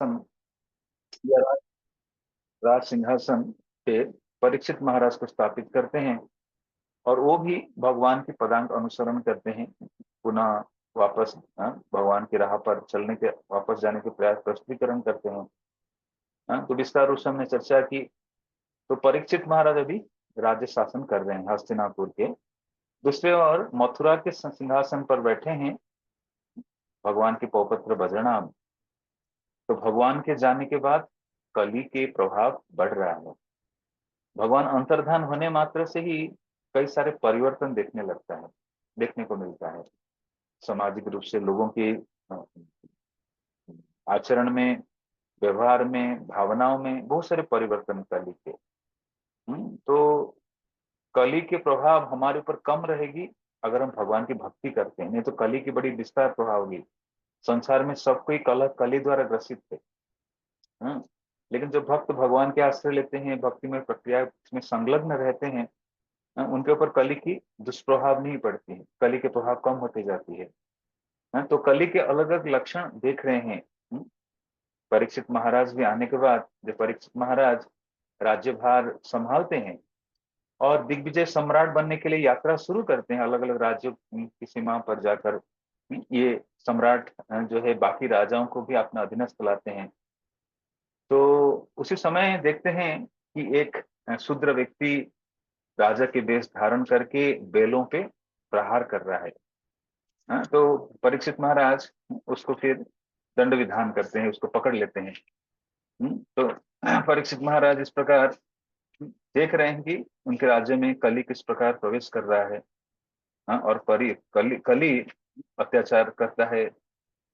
या राज सिंहासन पे परीक्षित महाराज को स्थापित करते हैं, और वो भी भगवान के पदांक अनुसरण करते हैं, पुनः वापस भगवान की राह पर चलने के, वापस जाने के प्रयास प्रस्तुतिकरण करते हैं। तो विस्तार रूप से हमने चर्चा की। तो परीक्षित महाराज अभी राज्य शासन कर रहे हैं हस्तिनापुर के। दूसरे ओर मथुरा के सिंहासन पर बैठे हैं भगवान के पौपुत्र बलराम। तो भगवान के जाने के बाद कली के प्रभाव बढ़ रहा है। भगवान अंतर्धान होने मात्र से ही कई सारे परिवर्तन देखने को मिलता है। सामाजिक रूप से लोगों के आचरण में, व्यवहार में, भावनाओं में बहुत सारे परिवर्तन कली के। तो कली के प्रभाव हमारे ऊपर कम रहेगी अगर हम भगवान की भक्ति करते हैं, नहीं तो कली की बड़ी विस्तार प्रभाव होगी। संसार में सब कोई कली द्वारा ग्रसित थे। लेकिन जो भक्त भगवान के आश्रय लेते हैं, भक्ति में प्रक्रिया में संलग्न रहते हैं, उनके ऊपर कली की दुष्प्रभाव नहीं पड़ती है, कली के प्रभाव कम होते जाती है। तो कली के अलग अलग लक्षण देख रहे हैं। परीक्षित महाराज भी आने के बाद जब परीक्षित महाराज राज्यभार संभालते हैं और दिग्विजय सम्राट बनने के लिए यात्रा शुरू करते हैं, अलग अलग राज्यों की सीमा पर जाकर ये सम्राट जो है बाकी राजाओं को भी अपना अधीनस्थ लाते हैं। तो उसी समय देखते हैं कि एक शूद्र व्यक्ति राजा के वेश धारण करके बैलों पे प्रहार कर रहा है। तो परीक्षित महाराज उसको फिर दंड विधान करते हैं, उसको पकड़ लेते हैं। तो परीक्षित महाराज इस प्रकार देख रहे हैं कि उनके राज्य में कली किस प्रकार प्रवेश कर रहा है, और कली अत्याचार करता है।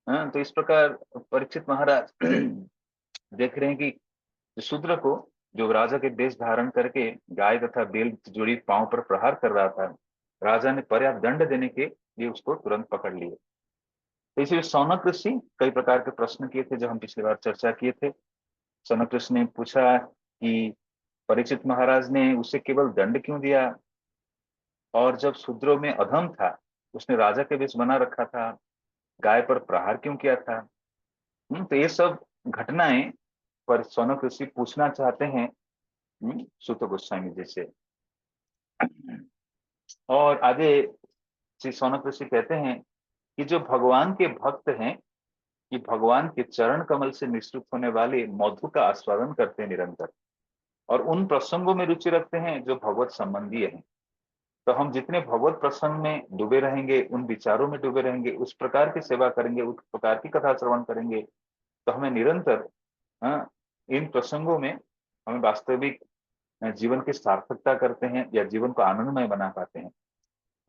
तो इस प्रकार परीक्षित महाराज देख रहे हैं कि शूद्र को, जो राजा के वेश धारण करके गाय तथा बैल जोड़ी पांव पर प्रहार कर रहा था, राजा ने पर्याप्त दंड देने के लिए उसको तुरंत पकड़ लिए। तो इसलिए सौनक ऋषि कई प्रकार के प्रश्न किए थे, जो हम पिछली बार चर्चा किए थे। सौनक ऋषि ने पूछा कि परीक्षित महाराज ने उसे केवल दंड क्यों दिया, और जब शूद्रों में अधम था उसने राजा के वेश बना रखा था, गाय पर प्रहार क्यों किया था। तो ये सब घटनाएं पर सौनक ऋषि पूछना चाहते हैं सूत गोस्वामी जी से। और आगे श्री सौनक ऋषि कहते हैं कि जो भगवान के भक्त हैं, कि भगवान के चरण कमल से निःसृत होने वाले मधु का आस्वादन करते हैं निरंतर, और उन प्रसंगों में रुचि रखते हैं जो भगवत संबंधी हैं। तो हम जितने भगवत प्रसंग में डूबे रहेंगे, उन विचारों में डूबे रहेंगे, उस प्रकार की सेवा करेंगे, उस प्रकार की कथा श्रवण करेंगे, तो हमें निरंतर इन प्रसंगों में हमें वास्तविक जीवन की सार्थकता करते हैं या जीवन को आनंदमय बना पाते हैं।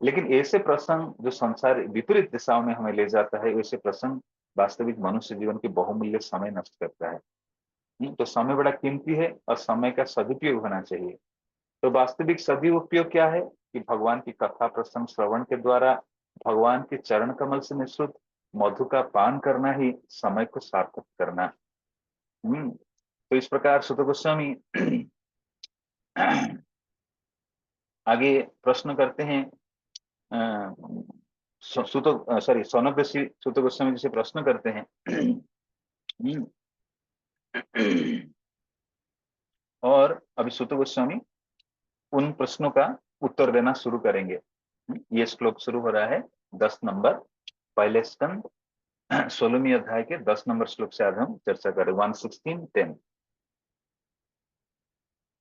लेकिन ऐसे प्रसंग जो संसार विपरीत दिशाओं में हमें ले जाता है, ऐसे प्रसंग वास्तविक मनुष्य जीवन के बहुमूल्य समय नष्ट करता है। तो समय बड़ा कीमती है और समय का सदुपयोग होना चाहिए। तो वास्तविक सदुपयोग क्या है कि भगवान की कथा प्रसंग श्रवण के द्वारा भगवान के चरण कमल से निःसृत मधु का पान करना ही समय को सार्थक करना। तो इस प्रकार सुत गोस्वामी आगे प्रश्न करते हैं। सौनक ऋषि सुत गोस्वामी जी से प्रश्न करते हैं। और अभी सुत गोस्वामी उन प्रश्नों का उत्तर देना शुरू करेंगे। ये श्लोक शुरू हो रहा है 10 नंबर पहले स्कंद 16वीं अध्याय के 10 नंबर श्लोक से आज हम चर्चा करें। 116:10।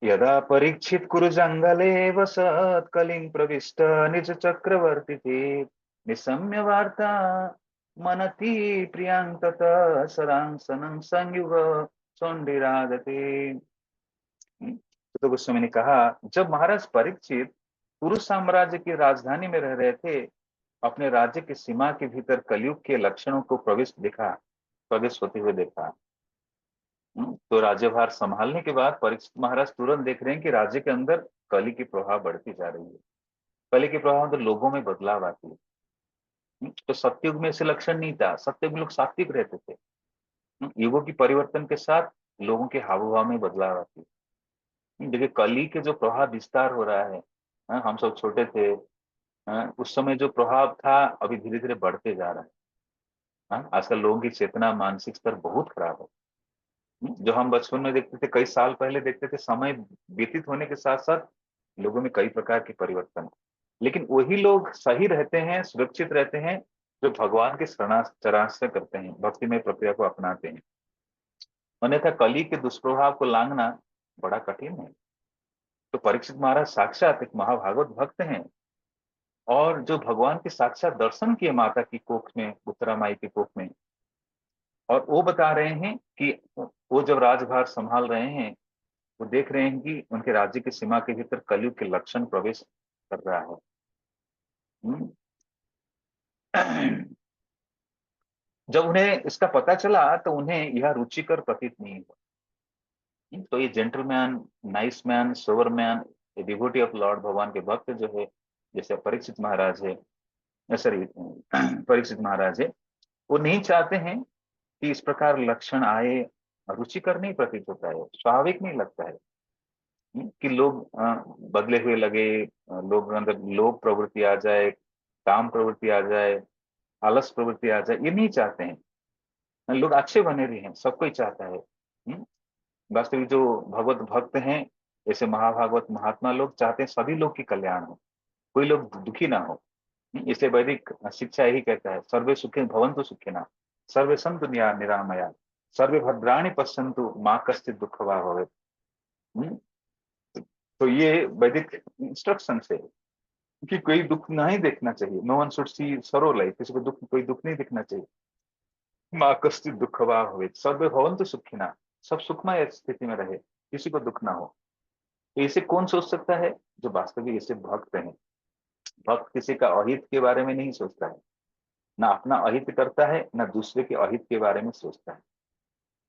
यदा परीक्षित कुरु जंगले वसत् कलिं प्रविष्ट निज चक्रवर्ती निशम्य वार्ता मनति प्रियांग ततः सरांसनं संयुग चौंडिरागते। तो गोस्वामी ने कहा, जब महाराज परीक्षित कुरु साम्राज्य की राजधानी में रह रहे थे, अपने राज्य की सीमा के भीतर कलयुग के लक्षणों को प्रवेश होते हुए देखा। तो राज्यभार संभालने के बाद परीक्षित महाराज तुरंत देख रहे हैं कि राज्य के अंदर कली की प्रभाव बढ़ती जा रही है। कली के प्रभाव अंदर लोगों में बदलाव आती है। तो सतयुग में ऐसे लक्षण नहीं था, सतयुग में लोग सात्विक रहते थे। युगों की परिवर्तन के साथ लोगों के हाव भाव में बदलाव आती है। देखिए कली के जो प्रभाव विस्तार हो रहा है, हम सब छोटे थे, उस समय जो प्रभाव था अभी धीरे धीरे बढ़ते जा रहा है। आजकल लोगों की चेतना, मानसिक स्तर बहुत खराब है। जो हम बचपन में देखते थे, कई साल पहले देखते थे, समय व्यतीत होने के साथ साथ लोगों में कई प्रकार के परिवर्तन है। लेकिन वही लोग सही रहते हैं, सुरक्षित रहते हैं, जो भगवान के शरणाश्रय करते हैं, भक्तिमय प्रक्रिया को अपनाते हैं। अन्यथा कली के दुष्प्रभाव को लांघना बड़ा कठिन है। तो परीक्षित महाराज साक्षात एक महाभागवत भक्त हैं, और जो भगवान के साक्षात दर्शन किए माता की कोख में, उत्तरा माई की कोख में, और वो बता रहे हैं कि वो जब राजभार संभाल रहे हैं, वो देख रहे हैं कि उनके राज्य की सीमा के भीतर कलयुग के लक्षण प्रवेश कर रहा है। हम्म। जब उन्हें इसका पता चला तो उन्हें यह रुचिकर प्रतीत नहीं हुआ। तो ये gentleman, nice man, sober man, ये डिवोटी ऑफ लॉर्ड, भगवान के भक्त जो है, जैसे परीक्षित महाराज है, सॉरी परीक्षित महाराज है, वो नहीं चाहते हैं कि इस प्रकार लक्षण आए। रुचिकर नहीं प्रतीत होता है, स्वाभाविक नहीं लगता है। कि लोग बदले हुए लगे, लोग अंदर लोभ प्रवृत्ति आ जाए, काम प्रवृत्ति आ जाए, आलस प्रवृत्ति आ जाए, ये नहीं चाहते हैं। लोग अच्छे बने रहें, सब कोई चाहता है। वास्तविक जो भगवत भक्त हैं, जैसे महाभागवत महात्मा लोग चाहते हैं सभी लोग की कल्याण हो, कोई लोग दुखी ना हो। इसलिए वैदिक शिक्षा यही कहता है, सर्वे सुखी भवन्तु सुखिनः, सर्वे सन्तु निरामया, सर्वे भद्राणि पश्यन्तु माँ कश्चित् दुःख वा भवेत्। तो ये वैदिक इंस्ट्रक्शन है कि कोई दुख नहीं देखना चाहिए। नो वन शुड सी सरो लाइफ, किसी को दुख, कोई दुख नहीं दिखना चाहिए। माँ कश्चित् दुःख वा भवेत्, सर्वे भवन्तु सुखिनः, सब सुखमय स्थिति में रहे, किसी को दुख ना हो। तो इसे कौन सोच सकता है? जो वास्तविक ऐसे भक्त हैं। भक्त किसी का अहित के बारे में नहीं सोचता है, ना अपना अहित करता है, ना दूसरे के अहित के बारे में सोचता है।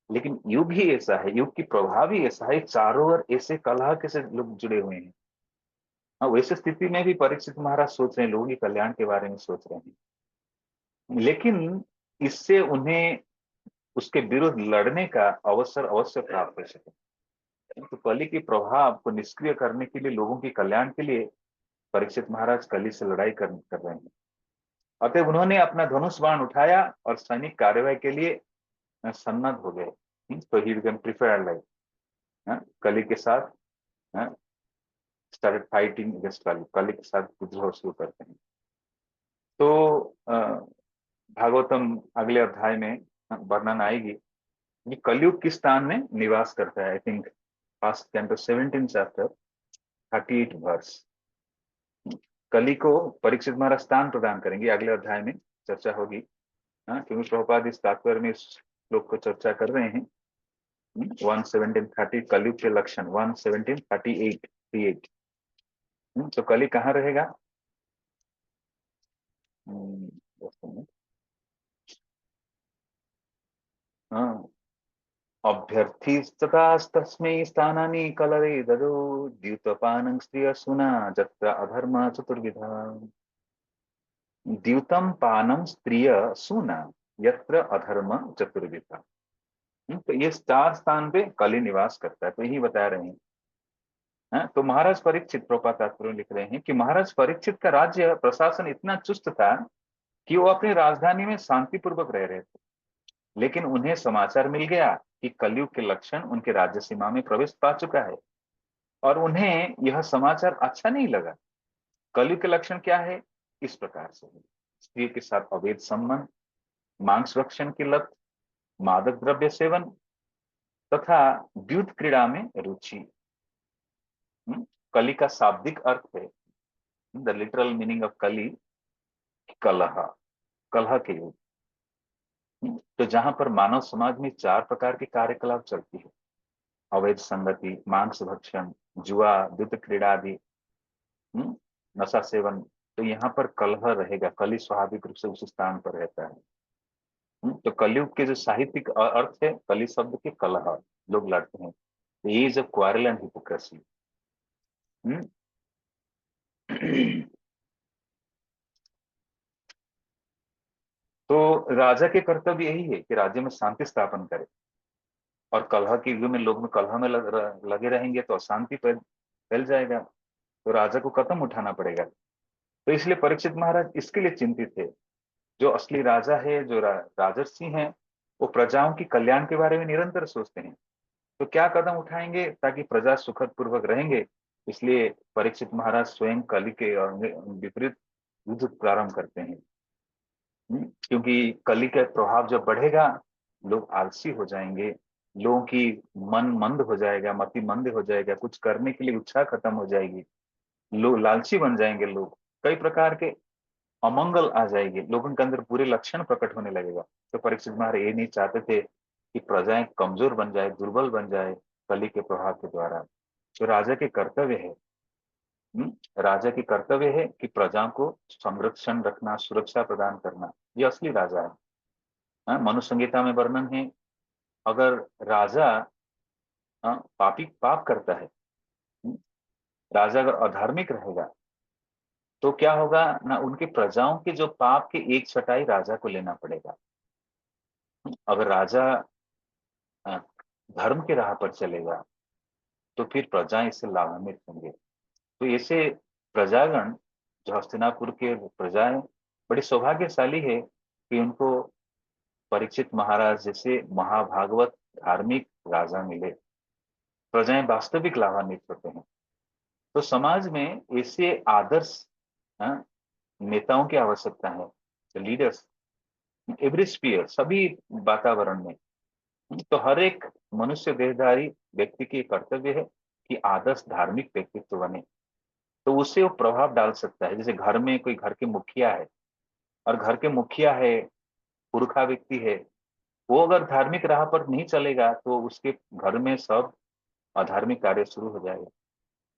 लेकिन युग ही ऐसा है, युग की प्रभाव ही ऐसा है, चारों ओर ऐसे कलह के से लोग जुड़े हुए हैं। हाँ, वैसे स्थिति में भी परीक्षित महाराज सोच रहे हैं, लोगों के कल्याण के बारे में सोच रहे हैं, लेकिन इससे उन्हें उसके विरुद्ध लड़ने का अवसर अवश्य प्राप्त हो सके। तो कली के प्रभाव को निष्क्रिय करने के लिए, लोगों के कल्याण के लिए परीक्षित महाराज कली से लड़ाई कर रहे हैं। अतः उन्होंने अपना धनुष बाण उठाया और सैनिक कार्यवाही के लिए सन्नद्ध हो गए। तो ही बिकम प्रिपेयर्ड लाइक, कली के साथ स्टार्टेड फाइटिंग अगेंस्ट कली, कली के साथ विद्रोह शुरू करते हैं। तो भागवतम अगले अध्याय में वर्णन आएगी कि कलयुग किस स्थान में निवास करता है। I think first canto 17 chapter 38 verse. Kali को परीक्षित महाराज स्थान प्रदान करेंगे, अगले अध्याय में चर्चा होगी। क्योंकि प्रभुपाद इस तात्पर्य में इस श्लोक को चर्चा कर रहे हैं। 117:30 कलयुग के लक्षण, 117:38 तो कली कहाँ रहेगा? हाँ, अभ्यर्थीस्तस्मै स्थानानि कलरे ददौ, द्यूतपानं स्त्रियसूना जत्र अधर्म चतुर्विधा। द्यूतम पानम स्त्रिय सूना यत्र अधर्म चतुर्विधा। तो ये चार स्थान पे कली निवास करता है, तो यही बता रहे हैं। तो महाराज परीक्षित, प्रभुपाद तात्पर्य लिख रहे हैं कि महाराज परीक्षित का राज्य प्रशासन इतना चुस्त था कि वो अपनी राजधानी में शांतिपूर्वक रह रहे थे। लेकिन उन्हें समाचार मिल गया कि कलयुग के लक्षण उनके राज्य सीमा में प्रवेश पा चुका है, और उन्हें यह समाचार अच्छा नहीं लगा। कलयुग के लक्षण क्या है? इस प्रकार से है: स्त्री के साथ अवैध संबंध, मांस भक्षण की लत, मादक द्रव्य सेवन तथा द्यूत क्रीड़ा में रुचि। कली का शाब्दिक अर्थ है, द लिटरल मीनिंग ऑफ कली, कलह, कलह के युग। तो जहां पर मानव समाज में चार प्रकार के कार्यकलाप चलती है: अवैध संगति, मांस भक्षण, जुआ, द्यूत क्रीड़ा आदि, नशा सेवन, तो यहाँ पर कलह रहेगा। कली स्वाभाविक रूप से उस स्थान पर रहता है। तो कलयुग के जो साहित्यिक अर्थ है कली शब्द के, कलह, लोग लड़ते हैं, age of quarrel and hypocrisy. तो राजा के कर्तव्य यही है कि राज्य में शांति स्थापन करे, और कलह के युग में लोग में कलह में लगे रहेंगे तो अशांति फैल जाएगा, तो राजा को कदम उठाना पड़ेगा। तो इसलिए परीक्षित महाराज इसके लिए चिंतित थे। जो असली राजा है, जो राजर्षि हैं, वो प्रजाओं की कल्याण के बारे में निरंतर सोचते हैं। तो क्या कदम उठाएंगे ताकि प्रजा सुखद पूर्वक रहेंगे? इसलिए परीक्षित महाराज स्वयं कली के विपरीत युद्ध प्रारंभ करते हैं। क्योंकि कली का प्रभाव जब बढ़ेगा, लोग आलसी हो जाएंगे, लोगों की मन मंद हो जाएगा, मति मंद हो जाएगा, कुछ करने के लिए उत्साह खत्म हो जाएगी, लोग लालची बन जाएंगे, लोग कई प्रकार के अमंगल आ जाएगी, लोगों के अंदर बुरे लक्षण प्रकट होने लगेगा। तो परीक्षित महाराज ये नहीं चाहते थे कि प्रजाएं कमजोर बन जाए, दुर्बल बन जाए कली के प्रभाव के द्वारा। तो राजा के कर्तव्य है, राजा की कर्तव्य है कि प्रजा को संरक्षण रखना, सुरक्षा प्रदान करना। ये असली राजा है। मनु संहिता में वर्णन है, अगर राजा पापी पाप करता है, हम्म, राजा अगर अधार्मिक रहेगा, तो क्या होगा ना, उनके प्रजाओं के जो पाप के एक छटाई राजा को लेना पड़ेगा। अगर राजा अ, धर्म के राह पर चलेगा, तो फिर प्रजाएं इससे लाभान्वित होंगे। तो ऐसे प्रजागण, जो हस्तिनापुर के प्रजाएं बड़ी सौभाग्यशाली है कि उनको परीक्षित महाराज जैसे महाभागवत धार्मिक राजा मिले। प्रजाएं वास्तविक लाभान्वित होते हैं। तो समाज में ऐसे आदर्श अ, नेताओं की आवश्यकता है, लीडर्स, एवरी स्पीयर, सभी वातावरण में। तो हर एक मनुष्य देहधारी व्यक्ति की कर्तव्य है कि आदर्श धार्मिक व्यक्तित्व बने। तो उससे वो प्रभाव डाल सकता है। जैसे घर में कोई घर के मुखिया है, और घर के मुखिया है, पुरखा व्यक्ति है, वो अगर धार्मिक राह पर नहीं चलेगा तो उसके घर में सब अधार्मिक कार्य शुरू हो जाएगा।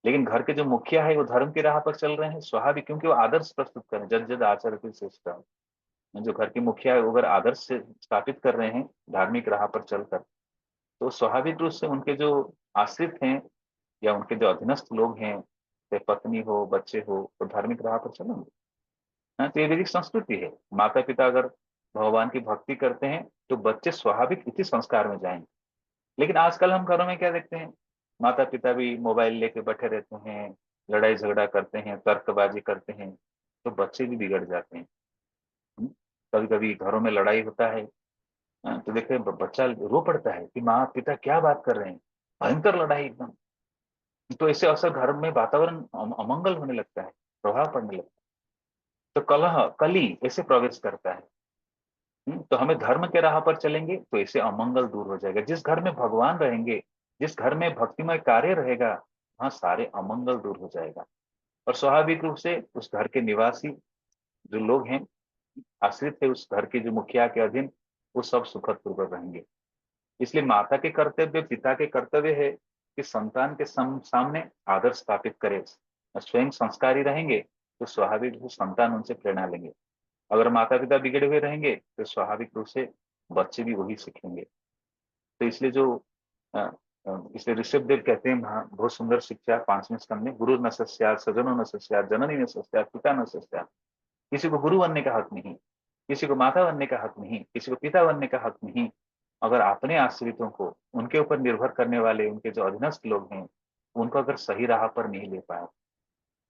लेकिन घर के जो मुखिया है वो धर्म की राह पर चल रहे हैं, स्वाभाविक, क्योंकि वो आदर्श प्रस्तुत कर रहे हैं, जद जद आचरति श्रेष्ठ। जो घर के मुखिया है वो अगर आदर्श से स्थापित कर रहे हैं धार्मिक राह पर चलकर, तो स्वाभाविक रूप से उनके जो आश्रित हैं या उनके जो अधीनस्थ लोग हैं, चाहे पत्नी हो, बच्चे हो, तो धार्मिक राह पर चलेंगे। हाँ, तो ये वैदिक संस्कृति है। माता पिता अगर भगवान की भक्ति करते हैं तो बच्चे स्वाभाविक इसी संस्कार में जाएंगे। लेकिन आजकल हम घरों में क्या देखते हैं, माता पिता भी मोबाइल लेके बैठे रहते हैं, लड़ाई झगड़ा करते हैं, तर्कबाजी करते हैं, तो बच्चे भी बिगड़ जाते हैं। कभी कभी घरों में लड़ाई होता है, तो देखते हैं बच्चा रो पड़ता है कि माँ पिता क्या बात कर रहे हैं, भयंकर लड़ाई एकदम। तो इससे अवसर घर में वातावरण अमंगल होने लगता है, प्रभाव पड़ने लगता है। तो कलह कली ऐसे प्रवेश करता है। तो हमें धर्म के राह पर चलेंगे तो इससे अमंगल दूर हो जाएगा। जिस घर में भगवान रहेंगे, जिस घर में भक्तिमय कार्य रहेगा, वहां सारे अमंगल दूर हो जाएगा। और स्वाभाविक रूप से उस घर के निवासी जो लोग हैं, आश्रित है उस घर के जो मुखिया के अधीन, वो सब सुखद पूर्वक रहेंगे। इसलिए माता के कर्तव्य, पिता के कर्तव्य है कि संतान के सामने आदर्श स्थापित करे। स्वयं संस्कारी रहेंगे तो स्वाभाविक रूप से संतान उनसे प्रेरणा लेंगे। अगर माता पिता बिगड़े हुए रहेंगे तो स्वाभाविक रूप से बच्चे भी वही सीखेंगे। तो इसलिए जो अ, इसलिए ऋषभदेव कहते हैं, बहुत सुंदर शिक्षा 5वें स्कंद में, गुरु न सस्यात् सजनो न सस्यात् जननी न सस्यात् पिता न सस्यात्। किसी को गुरु बनने का हक नहीं, किसी को माता बनने का हक नहीं, किसी को पिता बनने का हक नहीं। अगर अपने आश्रितों को, उनके ऊपर निर्भर करने वाले उनके जो अधीनस्थ लोग हैं, उनको अगर सही राह पर नहीं ले पाए,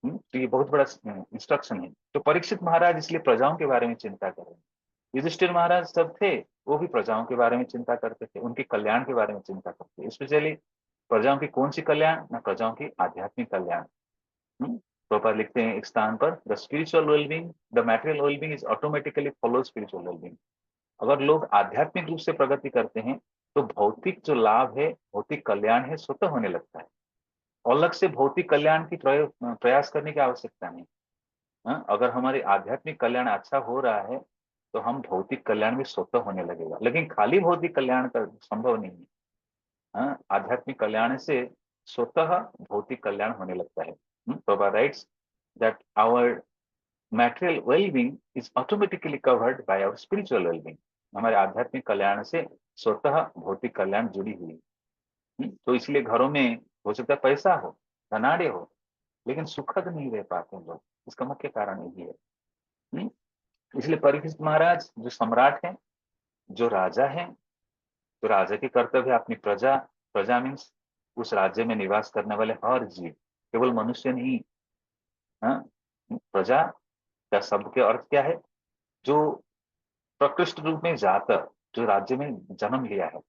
तो ये बहुत बड़ा इंस्ट्रक्शन है। तो परीक्षित महाराज इसलिए प्रजाओं के बारे में चिंता कर रहे हैं। युधिष्ठिर महाराज सब थे, वो भी प्रजाओं के बारे में चिंता करते थे, उनके कल्याण के बारे में चिंता करते थे। स्पेशली प्रजाओं की कौन सी कल्याण ना, प्रजाओं की आध्यात्मिक कल्याण। प्रभुपाद लिखते हैं एक स्थान पर, the spiritual wellbeing, the material wellbeing is automatically follow spiritual wellbeing. अगर लोग आध्यात्मिक रूप से प्रगति करते हैं तो भौतिक जो लाभ है, भौतिक कल्याण है, स्वतः होने लगता है। अलग से भौतिक कल्याण की प्रयास करने की आवश्यकता नहीं। अगर हमारी आध्यात्मिक कल्याण अच्छा हो रहा है तो हम भौतिक कल्याण भी स्वतः होने लगेगा। लेकिन खाली भौतिक कल्याण का संभव नहीं है। आध्यात्मिक कल्याण से स्वतः भौतिक कल्याण होने लगता है। प्रभा writes that our material well-being is automatically covered by our spiritual well-being। हमारे आध्यात्मिक कल्याण से स्वतः भौतिक कल्याण जुड़ी हुई है। तो इसलिए घरों में हो सकता है पैसा हो, धनाढ़ हो, लेकिन सुखद नहीं रह पाते लोग। इसका मुख्य कारण यही है। इसलिए परीक्षित महाराज जो सम्राट हैं, जो राजा हैं, तो राजा के कर्तव्य है अपनी प्रजा, प्रजा मीन्स उस राज्य में निवास करने वाले हर जीव, केवल मनुष्य नहीं। हाँ, प्रजा का शब्द के अर्थ क्या है? जो प्रकृष्ट रूप में जाता, जो राज्य में जन्म लिया है,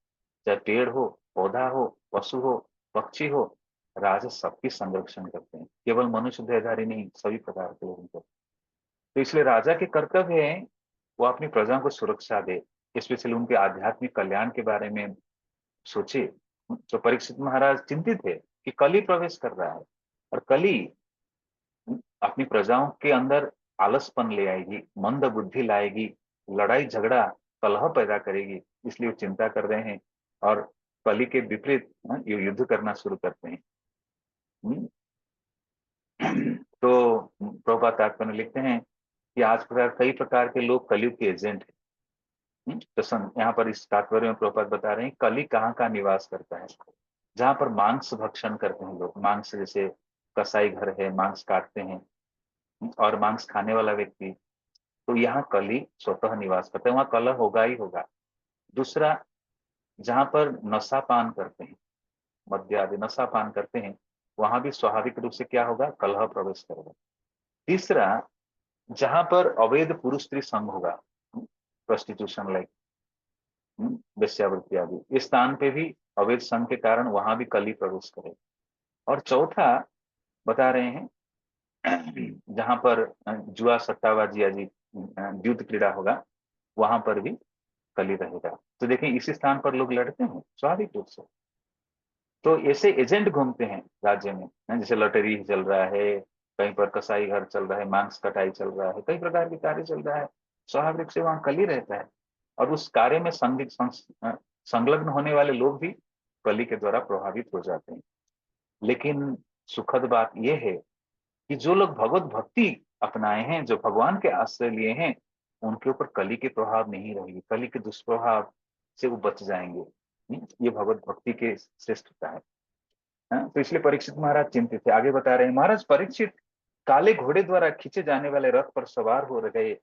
चाहे पेड़ हो, पौधा हो, पशु हो, पक्षी हो, राजा सबकी संरक्षण करते हैं। केवल मनुष्य देहधारी नहीं, सभी प्रकार के लोगों को। तो इसलिए राजा के कर्तव्य है वो अपनी प्रजा को सुरक्षा दे, स्पेशली उनके आध्यात्मिक कल्याण के बारे में सोचे। तो परीक्षित महाराज चिंतित थे कि कली प्रवेश कर रहा है, और कली अपनी प्रजाओं के अंदर आलसपन ले आएगी, मंद बुद्धि लाएगी, लड़ाई झगड़ा कलह पैदा करेगी। इसलिए वो चिंता कर रहे हैं और कली के विपरीत ये युद्ध करना शुरू करते हैं। हम्म, तो प्रभुपाद तात्पर्य में लिखते हैं कि आज प्रकार कई प्रकार के लोग कलयुग के एजेंट हैं। तो यहाँ पर इस तात्पर्य में प्रभुपाद बता रहे हैं कली कहाँ कहाँ निवास करता है। जहां पर मांस भक्षण करते हैं लोग, मांस जैसे कसाई घर है, मांस काटते हैं, और मांस खाने वाला व्यक्ति, तो यहाँ कली स्वतः निवास करते हैं, वहां कलह होगा ही होगा। दूसरा, जहां पर नशा पान करते हैं, मद्य आदि नशा पान करते हैं, वहां भी स्वाभाविक रूप से क्या होगा, कलह प्रवेश करेगा। तीसरा, जहां पर अवैध पुरुष स्त्री संग होगा, प्रोस्टिट्यूशन लाइक वेश्यावृत्ति आदि, इस स्थान पे भी अवैध संघ के कारण वहां भी कली प्रवेश करेगा। और चौथा बता रहे हैं जहां पर जुआ सट्टाबाजी आदि युद्ध क्रीड़ा होगा, वहां पर भी कली रहेगा। तो देखें इसी स्थान पर लोग लड़ते हैं स्वाभाविक रूप से। तो ऐसे एजेंट घूमते हैं राज्य में, जैसे लॉटरी चल रहा है, कहीं पर कसाई घर चल रहा है, मांस कटाई चल रहा है, कई प्रकार के कार्य चल रहा है, स्वाभाविक रूप से वहां कली रहता है। और उस कार्य में संलग्न होने वाले लोग भी कली के द्वारा प्रभावित हो जाते हैं। लेकिन सुखद बात यह है कि जो लोग भगवत भक्ति अपनाए हैं, जो भगवान के आश्रय लिए हैं, उनके ऊपर कली के प्रभाव नहीं रहेगी, कली के दुष्प्रभाव से वो बच जाएंगे। ये भगवत भक्ति के श्रेष्ठता है। तो इसलिए परीक्षित महाराज चिंतित थे। आगे बता रहे हैं, महाराज परीक्षित काले घोड़े द्वारा खींचे जाने वाले रथ पर सवार हो गए।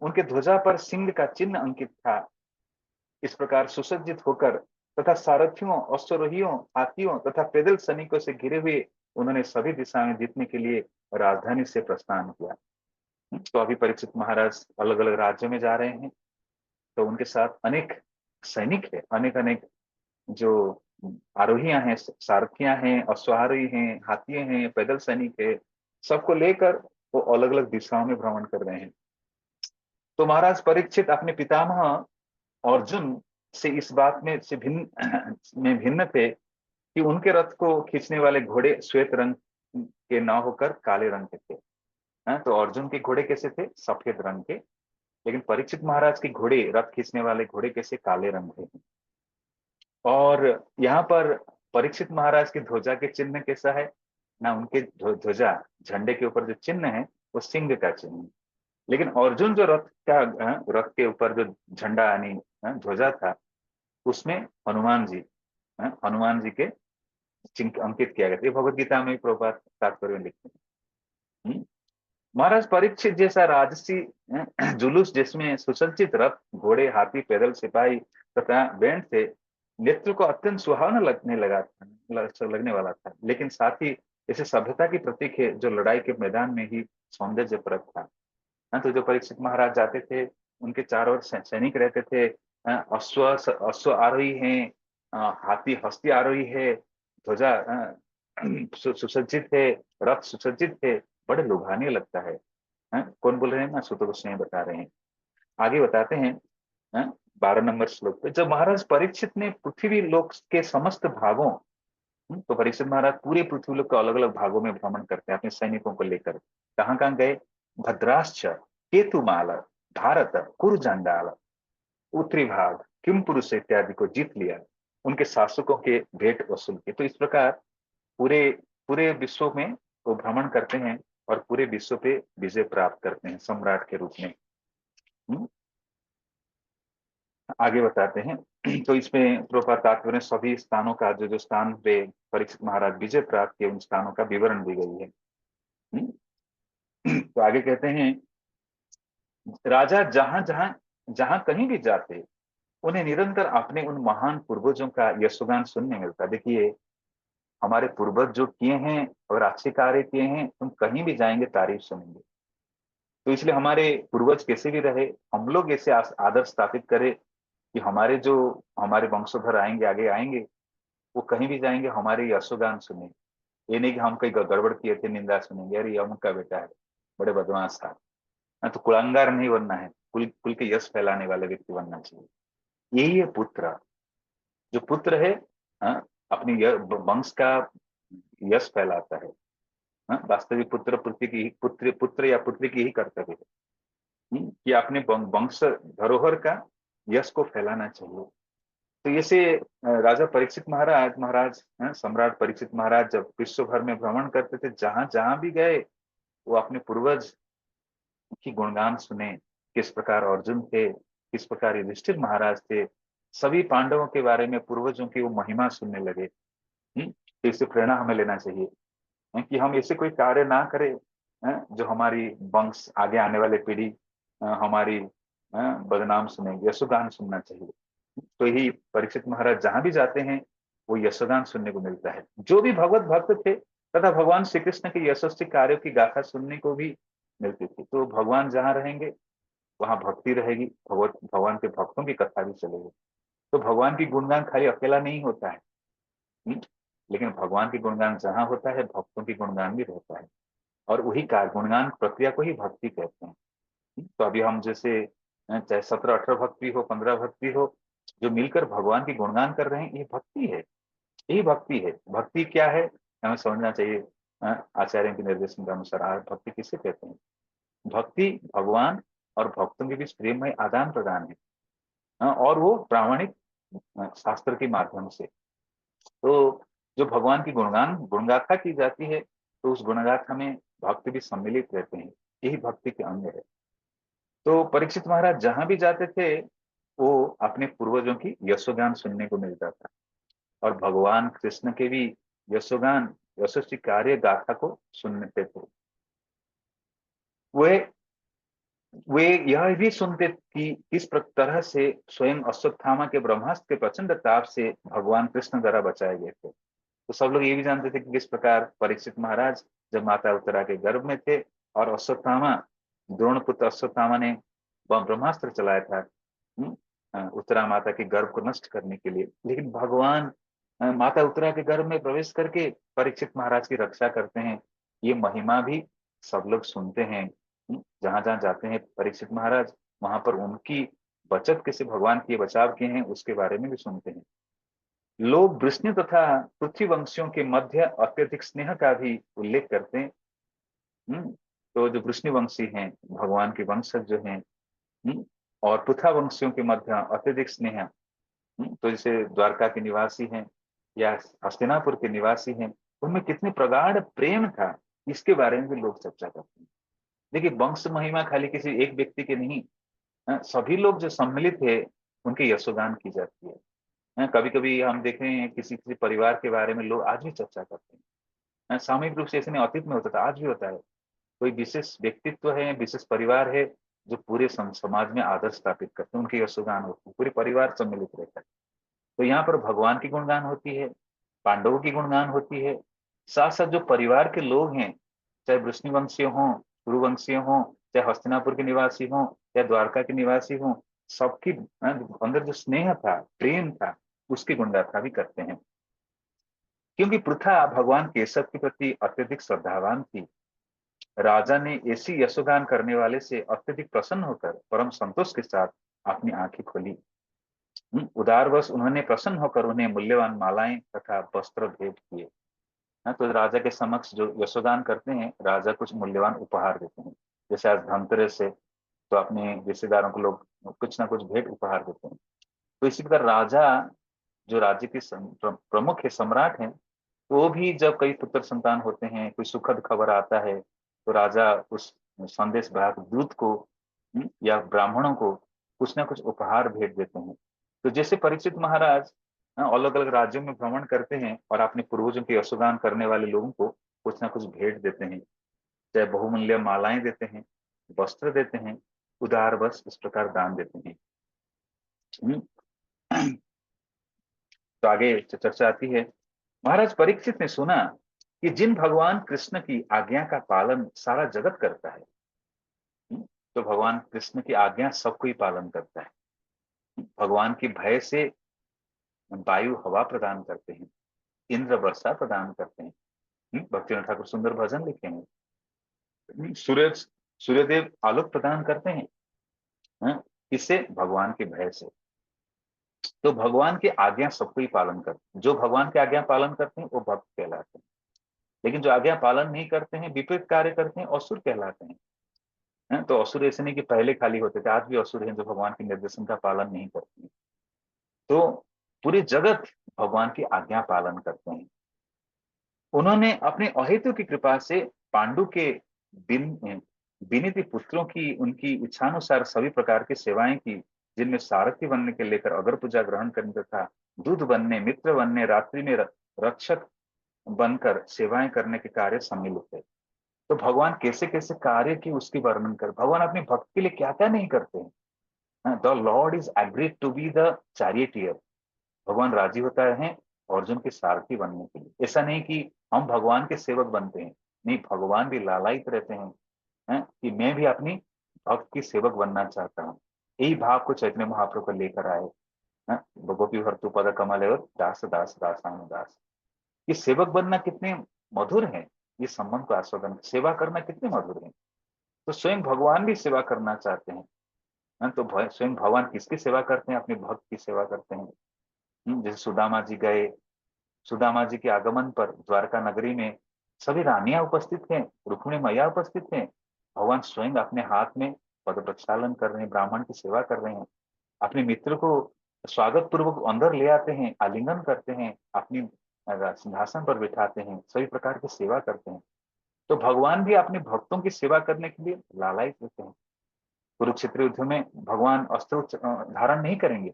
उनके ध्वजा पर सिंह का चिन्ह अंकित था। इस प्रकार सुसज्जित होकर तथा सारथियों, अश्वरोहियों, हाथियों तथा पैदल सैनिकों से घिरे हुए उन्होंने सभी दिशा में जीतने के लिए राजधानी से प्रस्थान किया। तो अभी परीक्षित महाराज अलग अलग राज्यों में जा रहे हैं, तो उनके साथ अनेक सैनिक है, अनेक अनेक जो आरोहियां हैं, सारथियां हैं, अश्वारोही हैं, हाथी हैं, पैदल सैनिक है, सबको लेकर वो अलग अलग दिशाओं में भ्रमण कर रहे हैं। तो महाराज परीक्षित अपने पितामह अर्जुन से इस बात में से भिन्न में भिन्न थे कि उनके रथ को खींचने वाले घोड़े श्वेत रंग के न होकर काले रंग के थे। तो अर्जुन के घोड़े कैसे थे, सफेद रंग के, लेकिन परीक्षित महाराज के घोड़े, रथ खींचने वाले घोड़े कैसे, काले रंग के। और यहाँ पर परीक्षित महाराज की ध्वजा के चिन्ह कैसा है ना, उनके ध्वजा झंडे के ऊपर जो चिन्ह है वो सिंह का चिन्ह है। लेकिन अर्जुन जो रथ के ऊपर जो झंडा यानी ध्वजा था, उसमें हनुमान जी के चिन्ह अंकित किया गया था। ये भगवत गीता में प्रभुपाद तात्पर्य में लिखते हैं। महाराज परीक्षित जैसा राजसी जुलूस, जिसमें सुसज्जित रथ, घोड़े, हाथी, पैदल सिपाही तथा बैंड से नेत्र को अत्यंत सुहावना लगने वाला था, लेकिन साथ ही इसे सभ्यता की प्रतीक है जो लड़ाई के मैदान में ही सौंदर्य परक था। तो जो परीक्षित महाराज जाते थे, उनके चारों ओर सैनिक रहते थे, अश्व आरोही है, हाथी हस्ती आरोही है, ध्वजा सुसज्जित है, रथ सुसज्जित है, बड़े लुभाने लगता है। कौन बोल रहे हैं ना, सुत गोस्वामी बता रहे हैं। आगे बताते हैं 12 नंबर श्लोक पे, जब महाराज परीक्षित ने पृथ्वी लोक के समस्त भागों, तो परीक्षित महाराज पूरे पृथ्वी लोक के अलग अलग भागों में भ्रमण करते हैं अपने सैनिकों को लेकर। कहाँ कहाँ गए, भद्राश्च, केतुमाल, भारत, कुरुचंडाल, उत्तरी भाग, किम पुरुष इत्यादि को जीत लिया, उनके शासकों के भेंट वसूल किए। तो इस प्रकार पूरे पूरे विश्व में वो भ्रमण करते हैं और पूरे विश्व पे विजय प्राप्त करते हैं सम्राट के रूप में। आगे बताते हैं। तो इसमें प्रभुपाद तात्पर्य सभी स्थानों का जो जो स्थान पे परीक्षित महाराज विजय प्राप्त किए, उन स्थानों का विवरण दी गई है। तो आगे कहते हैं, राजा जहां जहां जहां कहीं भी जाते, उन्हें निरंतर अपने उन महान पूर्वजों का यशोगान सुनने मिलता। देखिए, हमारे पूर्वज जो किए हैं और अच्छे कार्य किए हैं, तुम कहीं भी जाएंगे तारीफ सुनेंगे। तो इसलिए हमारे पूर्वज कैसे भी रहे, हम लोग ऐसे आदर्श स्थापित करें कि हमारे वंशोधर आएंगे, आगे आएंगे, वो कहीं भी जाएंगे हमारे यशोगान सुने। ये नहीं कि हम कहीं गड़बड़ किए थे निंदा सुनेंगे, अरे ये अमुक का बेटा है, बड़े बदमाश था। तो कुलांगार नहीं बनना है, कुल कुल के यश फैलाने वाले व्यक्ति बनना चाहिए। यही है पुत्र। जो पुत्र है, हाँ, अपनी वंश का यश फैलाता है। हाँ, वास्तविक पुत्र पुत्र की पुत्र पुत्र या पुत्री की ही कर्तव्य है। कि अपने वंश धरोहर का यश को फैलाना चाहिए। तो जैसे राजा परीक्षित महाराज सम्राट परीक्षित महाराज जब विश्व भर में भ्रमण करते थे, जहां जहां भी गए वो अपने पूर्वज की गुणगान सुने। किस प्रकार अर्जुन थे, किस प्रकार युधिष्ठिर महाराज थे, सभी पांडवों के बारे में पूर्वजों की वो महिमा सुनने लगे। तो इससे प्रेरणा हमें लेना चाहिए, कि हम ऐसे कोई कार्य ना करें जो हमारी वंश आगे आने वाले पीढ़ी हमारी बदनाम सुने। यशोगान सुनना चाहिए। तो यही परीक्षित महाराज जहां भी जाते हैं वो यशोगान सुनने को मिलता है। जो भी भगवत भक्त थे तथा भगवान श्री कृष्ण के यशस्वी कार्यों की गाथा सुनने को भी मिलती थी। तो भगवान जहाँ रहेंगे वहां भक्ति रहेगी, भगवान के भक्तों की कथा भी चलेगी। तो भगवान की गुणगान खाली अकेला नहीं होता है। हम्म, लेकिन भगवान की गुणगान जहाँ होता है भक्तों की गुणगान भी रहता है। और वही कार्य गुणगान प्रक्रिया को ही भक्ति कहते हैं। तो अभी हम जैसे चाहे 17-18 भक्ति हो, 15 भक्ति हो, जो मिलकर भगवान की गुणगान कर रहे हैं, ये भक्ति है। यही भक्ति है। भक्ति क्या है हमें समझना चाहिए। आचार्य के निर्देशन के अनुसार भक्ति किसे कहते हैं? भक्ति भगवान और भक्तों के बीच प्रेम में आदान प्रदान है। और वो प्रामाणिक शास्त्र के माध्यम से। तो जो भगवान की गुणगाथा की जाती है, तो उस गुणगाथा में भक्त भी सम्मिलित रहते हैं। यही भक्ति के अंग है। तो परीक्षित महाराज जहां भी जाते थे वो अपने पूर्वजों की यशोगान सुनने को मिलता था। और भगवान कृष्ण के भी यशोगान, यशस्वी कार्य गाथा को सुनते थे। वे वे यह भी सुनते कि किस तरह से स्वयं अश्वत्थामा के ब्रह्मास्त्र के प्रचंड ताप से भगवान कृष्ण द्वारा बचाए गए थे। तो सब लोग ये भी जानते थे कि किस प्रकार परीक्षित महाराज जब माता उत्तरा के गर्भ में थे और अश्वत्थामा, द्रोणपुत्र अश्वत्थामा ने ब्रह्मास्त्र चलाया था उत्तरा माता के गर्भ को नष्ट करने के लिए। लेकिन भगवान माता उत्तरा के गर्भ में प्रवेश करके परीक्षित महाराज की रक्षा करते हैं। ये महिमा भी सब लोग सुनते हैं। जहां जहां जाते हैं परीक्षित महाराज, वहां पर उनकी बचत कैसे भगवान किए बचाव किए हैं उसके बारे में भी सुनते हैं। लोग वृष्णि तथा पृथ्वी वंशियों के मध्य अत्यधिक स्नेह का भी उल्लेख करते हैं। तो जो वृष्णि वंशी हैं, भगवान के वंशज जो हैं, और पृथा वंशियों के मध्य अत्यधिक स्नेह, तो जैसे द्वारका के निवासी हैं या हस्तिनापुर के निवासी हैं, उनमें कितनी प्रगाढ़ प्रेम था, इसके बारे में भी लोग चर्चा करते हैं। देखिए, वंश महिमा खाली किसी एक व्यक्ति के नहीं, सभी लोग जो सम्मिलित है उनके यशोगान की जाती है। कभी कभी हम देख रहे हैं किसी किसी परिवार के बारे में लोग आज भी चर्चा करते हैं। सामूहिक रूप से ऐसे नहीं, अतीत में होता था, आज भी होता है। कोई विशेष व्यक्तित्व है, विशेष परिवार है जो पूरे समाज में आदर स्थापित करते हैं, उनके यशोगान होते हैं, पूरे परिवार सम्मिलित रहता है। तो यहाँ पर भगवान की गुणगान होती है, पांडवों की गुणगान होती है। साथ साथ जो परिवार के लोग हैं, चाहे वृष्णिवंशीय हों, कुरुवंशीय हों, चाहे हस्तिनापुर के निवासी हों या द्वारका के निवासी हों, सबकी अंदर जो स्नेह था, प्रेम था, उसकी गुणगाथा भी करते हैं। क्योंकि पृथा भगवान केशव के प्रति अत्यधिक श्रद्धावान थी। राजा ने ऐसी यशोगान करने वाले से अत्यधिक प्रसन्न होकर परम संतोष के साथ अपनी आंखें खोली। उदारवश उन्होंने प्रसन्न होकर उन्हें मूल्यवान मालाएं तथा वस्त्र भेंट किए। तो राजा के समक्ष जो यशोदान करते हैं, राजा कुछ मूल्यवान उपहार देते हैं। जैसे आज धनतेरस से, तो अपने रिश्तेदारों को लोग कुछ ना कुछ भेंट उपहार देते हैं। तो इसी प्रकार राजा, जो राज्य के प्रमुख है, सम्राट हैं, वो भी जब कई पुत्र संतान होते हैं, कोई सुखद खबर आता है, तो राजा उस संदेश वाहक दूत को या ब्राह्मणों को कुछ ना कुछ उपहार भेंट देते हैं। तो जैसे परीक्षित महाराज अलग अलग राज्यों में भ्रमण करते हैं और अपने पूर्वजों के यशोगान करने वाले लोगों को कुछ ना कुछ भेंट देते हैं, चाहे बहुमूल्य मालाएं देते हैं, वस्त्र देते हैं, उदार बस इस प्रकार दान देते हैं। हम्म, तो आगे चर्चा आती है। महाराज परीक्षित ने सुना कि जिन भगवान कृष्ण की आज्ञा का पालन सारा जगत करता है, तो भगवान कृष्ण की आज्ञा सबको ही पालन करता है। भगवान की भय से वायु हवा प्रदान करते हैं, इंद्र वर्षा प्रदान करते हैं। भक्तिनाथ ठाकुर सुंदर भजन लिखे हैं। सूरज सूर्यदेव आलोक प्रदान करते हैं। किससे? भगवान के भय से। तो भगवान की आज्ञा सबको ही पालन करते हैं। जो भगवान की आज्ञा पालन करते हैं वो भक्त कहलाते हैं, लेकिन जो आज्ञा पालन नहीं करते हैं, विपरीत कार्य करते हैं, असुर कहलाते हैं। तो असुर ऐसे नहीं कि पहले खाली होते थे, आज भी असुर हैं जो भगवान के निर्देशन का पालन नहीं करते हैं। तो पूरे जगत भगवान की आज्ञा पालन करते हैं। उन्होंने अपने अहेतु की कृपा से पांडु के बिनिति पुत्रों की उनकी इच्छानुसार सभी प्रकार की सेवाएं की, जिनमें सारथी बनने के लेकर अगर पूजा ग्रहण करने तथा दूध बनने, मित्र बनने, रात्रि में रक्षक बनकर सेवाएं करने के कार्य सम्मिलित है। तो भगवान कैसे कैसे कार्य की उसकी वर्णन कर, भगवान अपने भक्त के लिए क्या क्या नहीं करते हैं। The lord is agreed to be the charioteer. भगवान राजी होता है अर्जुन के सारथी बनने के लिए। ऐसा नहीं कि हम भगवान के सेवक बनते हैं, नहीं, भगवान भी लालायित रहते हैं, कि मैं भी अपनी भक्त की सेवक बनना चाहता हूँ। यही भाव को चैतन्य महाप्रभु को लेकर आए। गोपी भर्तु पद कमल और दास दास दासानुदास। ये सेवक बनना कितने मधुर है, ये संबंध को आस्वादन, सेवा करना कितने मधुर है। तो स्वयं भगवान भी सेवा करना चाहते हैं। तो स्वयं भगवान किसकी सेवा करते हैं? अपने भक्त की सेवा करते हैं। जैसे सुदामा जी गए, सुदामा जी के आगमन पर द्वारका नगरी में सभी रानियां उपस्थित हैं, रुक्मिणी मैया उपस्थित हैं। भगवान स्वयं अपने हाथ में पद प्रक्षालन कर रहे हैं, ब्राह्मण की सेवा कर रहे हैं, अपने मित्र को स्वागत पूर्वक अंदर ले आते हैं, आलिंगन करते हैं, अपनी सिंहासन पर बिठाते हैं, सभी प्रकार की सेवा करते हैं। तो भगवान भी अपने भक्तों की सेवा करने के लिए लालायित होते हैं। कुरुक्षेत्र युद्ध में भगवान अस्त्र धारण नहीं करेंगे,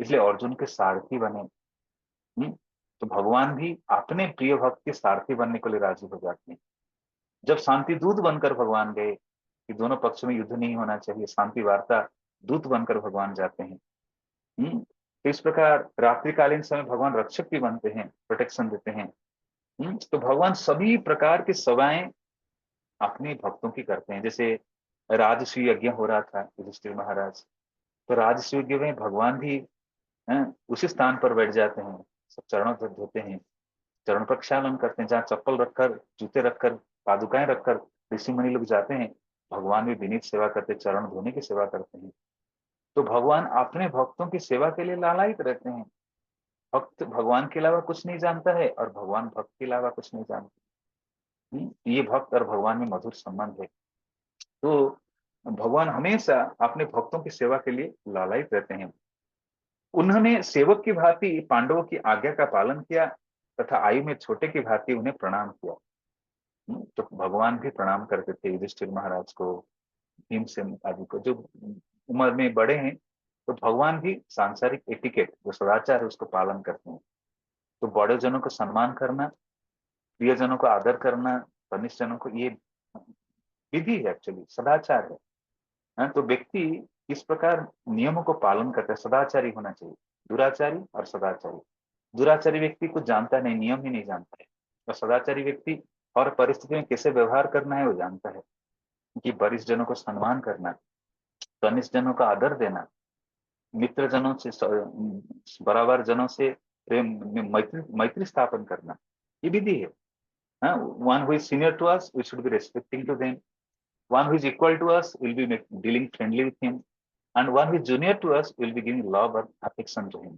इसलिए अर्जुन के सारथी बने। तो भगवान भी अपने प्रिय भक्त के सारथी बनने के लिए राजी हो जाते हैं। जब शांति दूत बनकर भगवान गए कि दोनों पक्षों में युद्ध नहीं होना चाहिए, शांति वार्ता दूत बनकर भगवान जाते हैं। तो इस प्रकार रात्रिकालीन समय भगवान रक्षक भी बनते हैं, प्रोटेक्शन देते हैं। तो भगवान सभी प्रकार की सेवाएं अपने भक्तों की करते हैं। जैसे राजसूय यज्ञ हो रहा था युधिष्ठिर महाराज, तो राजसूय यज्ञ में भगवान भी उसी स्थान पर बैठ जाते हैं, सब चरणों पर धोते हैं, चरण प्रक्षालन करते हैं। जहाँ चप्पल रखकर, जूते रखकर, पादुकाएं रखकर ऋषि मुनि लोग जाते हैं, भगवान भी विनीत सेवा करते, चरण धोने की सेवा करते हैं। तो भगवान अपने भक्तों की सेवा के लिए लालायित रहते हैं। भक्त भगवान के अलावा कुछ नहीं जानता है और भगवान भक्त के अलावा कुछ नहीं जानते। ये भक्त और भगवान में मधुर संबंध है। तो भगवान हमेशा अपने भक्तों की सेवा के लिए लालायित रहते हैं। उन्होंने सेवक की भांति पांडवों की आज्ञा का पालन किया तथा आयु में छोटे की भांति उन्हें प्रणाम किया। तो भगवान भी प्रणाम करते थे युधिष्ठिर महाराज को, भीमसेन आदि को, जो उम्र में बड़े हैं। तो भगवान भी सांसारिक एटिकेट, जो सदाचार है, उसको पालन करते हैं। तो बड़े जनों को सम्मान करना, प्रियजनों को आदर करना, कनिष्ठ जनों को, ये विधि है, एक्चुअली सदाचार है। तो व्यक्ति इस प्रकार नियमों को पालन करता है, सदाचारी होना चाहिए, दुराचारी और सदाचारी। दुराचारी व्यक्ति कुछ जानता नहीं, नियम ही नहीं जानता है, और सदाचारी व्यक्ति और परिस्थिति में कैसे व्यवहार करना है वो जानता है, कि वरिष्ठ जनों को सम्मान करना, कनिष्ठ जनों का आदर देना, मित्र जनों से, बराबर जनों से प्रेम मैत्री मैत्री स्थापन करना, ये विधि है। One who is senior to us we should be respecting to them, one who is equal to us will be dealing friendly with him, and one who is junior to us will be giving love और affection to him।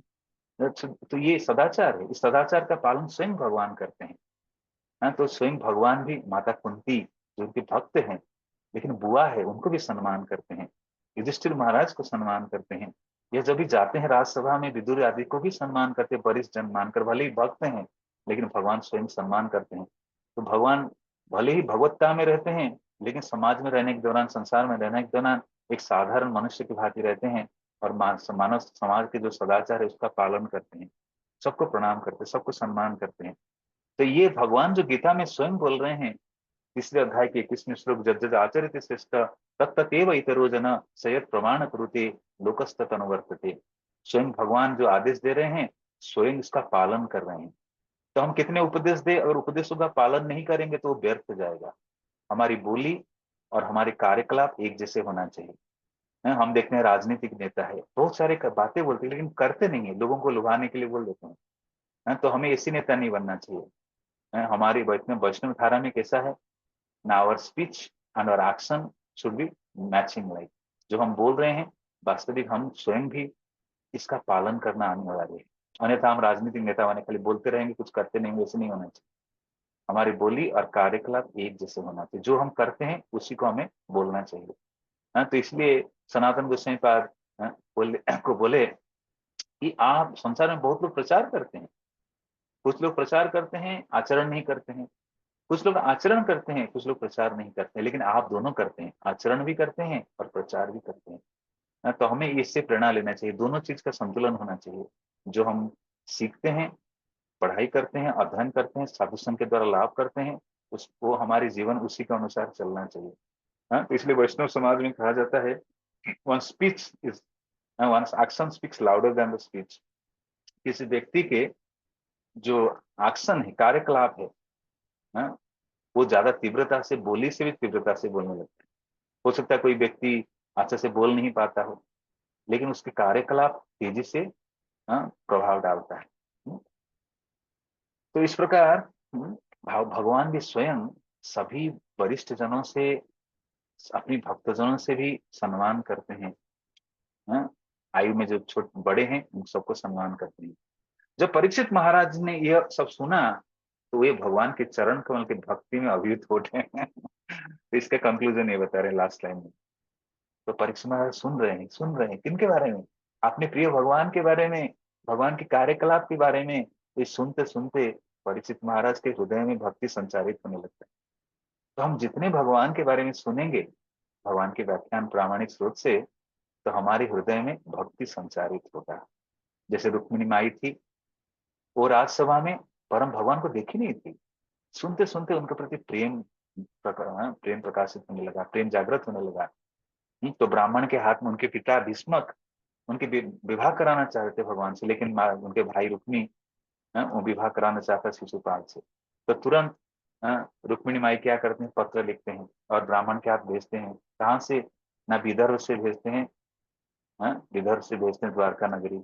तो ये सदाचार है, इस सदाचार का पालन स्वयं भगवान करते हैं। तो स्वयं भगवान भी माता कुंती जो उनके भक्त हैं लेकिन बुआ है, उनको भी सम्मान करते हैं, युधिष्ठिर महाराज को सम्मान करते हैं। ये जब भी जाते हैं राजसभा में, विदुर आदि को भी सम्मान करते हैं, वरिष्ठ जन मानकर, भले ही भक्त हैं लेकिन भगवान स्वयं सम्मान करते हैं। तो भगवान भले ही भगवत्ता में रहते हैं लेकिन समाज में रहने के दौरान, संसार में रहने के दौरान एक साधारण मनुष्य की भांति रहते हैं, और मानव समाज के जो सदाचार है उसका पालन करते हैं, सबको प्रणाम करते हैं, सबको सम्मान करते हैं। तो ये भगवान जो गीता में स्वयं बोल रहे हैं, तीसरे अध्याय के 21वें श्लोक, जब जब आचरित श्रेष्ठ तत्तदेव इतरो जन सयत प्रमाण कुरुते लोकस्तत् अनुवर्तते। स्वयं भगवान जो आदेश दे रहे हैं स्वयं इसका पालन कर रहे हैं। तो हम कितने उपदेश दे, अगर उपदेशों का पालन नहीं करेंगे तो वो व्यर्थ हो जाएगा। हमारी बोली और हमारे कार्यकलाप एक जैसे होना चाहिए। हम देखते हैं राजनीतिक नेता है, बहुत सारे बातें बोलते हैं लेकिन करते नहीं है, लोगों को लुभाने के लिए बोल देते हैं। तो हमें ऐसी नेता नहीं बनना चाहिए। हमारी वैष्णव धारा में कैसा है ना, our speech and our action should be matching, like जो हम बोल रहे हैं वास्तविक हम स्वयं भी इसका पालन करना अनिवार्य है। अन्यथा हम राजनीतिक नेता बने खाली बोलते रहेंगे, कुछ करते नहीं, वैसे नहीं होना चाहिए। हमारी बोली और कार्यकलाप एक जैसे होना चाहिए, जो हम करते हैं उसी को हमें बोलना चाहिए। तो इसलिए सनातन गोस्वामी पाद बोले कि आप संसार में बहुत लोग प्रचार करते हैं, कुछ लोग प्रचार करते हैं आचरण नहीं करते हैं, कुछ लोग आचरण करते हैं कुछ लोग प्रचार नहीं करते हैं, लेकिन आप दोनों करते हैं, आचरण भी करते हैं और प्रचार भी करते हैं। तो हमें इससे प्रेरणा लेना चाहिए, दोनों चीज का संतुलन होना चाहिए। जो हम सीखते हैं, पढ़ाई करते हैं, अध्ययन करते हैं, साधु संघ के द्वारा लाभ करते हैं, उसको हमारे जीवन उसी के अनुसार चलना चाहिए। तो इसलिए वैष्णव समाज में कहा जाता है one speech is one action speaks louder than the speech. किसी व्यक्ति के जो एक्शन है, कार्यकलाप है, हाँ, वो ज्यादा तीव्रता से, बोली से भी तीव्रता से बोलने लगता है। हो सकता है कोई व्यक्ति अच्छे से बोल नहीं पाता हो, लेकिन उसके कार्यकलाप तेजी से प्रभाव डालता है। तो इस प्रकार भगवान भी स्वयं सभी वरिष्ठ जनों से, अपनी भक्तजनों से भी सम्मान करते हैं। आयु में जो छोटे बड़े हैं उन सबको सम्मान करते हैं। जब परीक्षित महाराज ने यह सब सुना तो वे भगवान के चरण कमल के भक्ति में अभिभूत हो गए। तो इसका कंक्लूजन ये बता रहे लास्ट लाइन में। तो परीक्षित महाराज सुन रहे हैं किनके बारे में, अपने प्रिय भगवान के बारे में, भगवान के कार्यकलाप के बारे में। ये सुनते सुनते परीक्षित महाराज के हृदय में भक्ति संचारित होने लगता है। तो हम जितने भगवान के बारे में सुनेंगे, भगवान के व्याख्यान प्रामाणिक स्रोत से, तो हमारे हृदय में भक्ति संचारित होगा। जैसे रुक्मिणी माई थी, वो राजसभा में परम भगवान को देखी नहीं थी, सुनते सुनते उनके प्रति प्रेम प्रकाशित होने लगा, प्रेम जागृत होने लगा। तो ब्राह्मण के हाथ में उनके पिता भीष्मक उनके विवाह कराना चाहते थे भगवान से, लेकिन उनके भाई रुक्मी वो विवाह कराना चाहता शिशुपाल से। तो तुरंत रुक्मिणी माई क्या करते हैं, पत्र लिखते हैं और ब्राह्मण के हाथ भेजते हैं। कहाँ से ना, विदर्भ से भेजते हैं, विदर्भ से भेजते हैं द्वारका नगरी।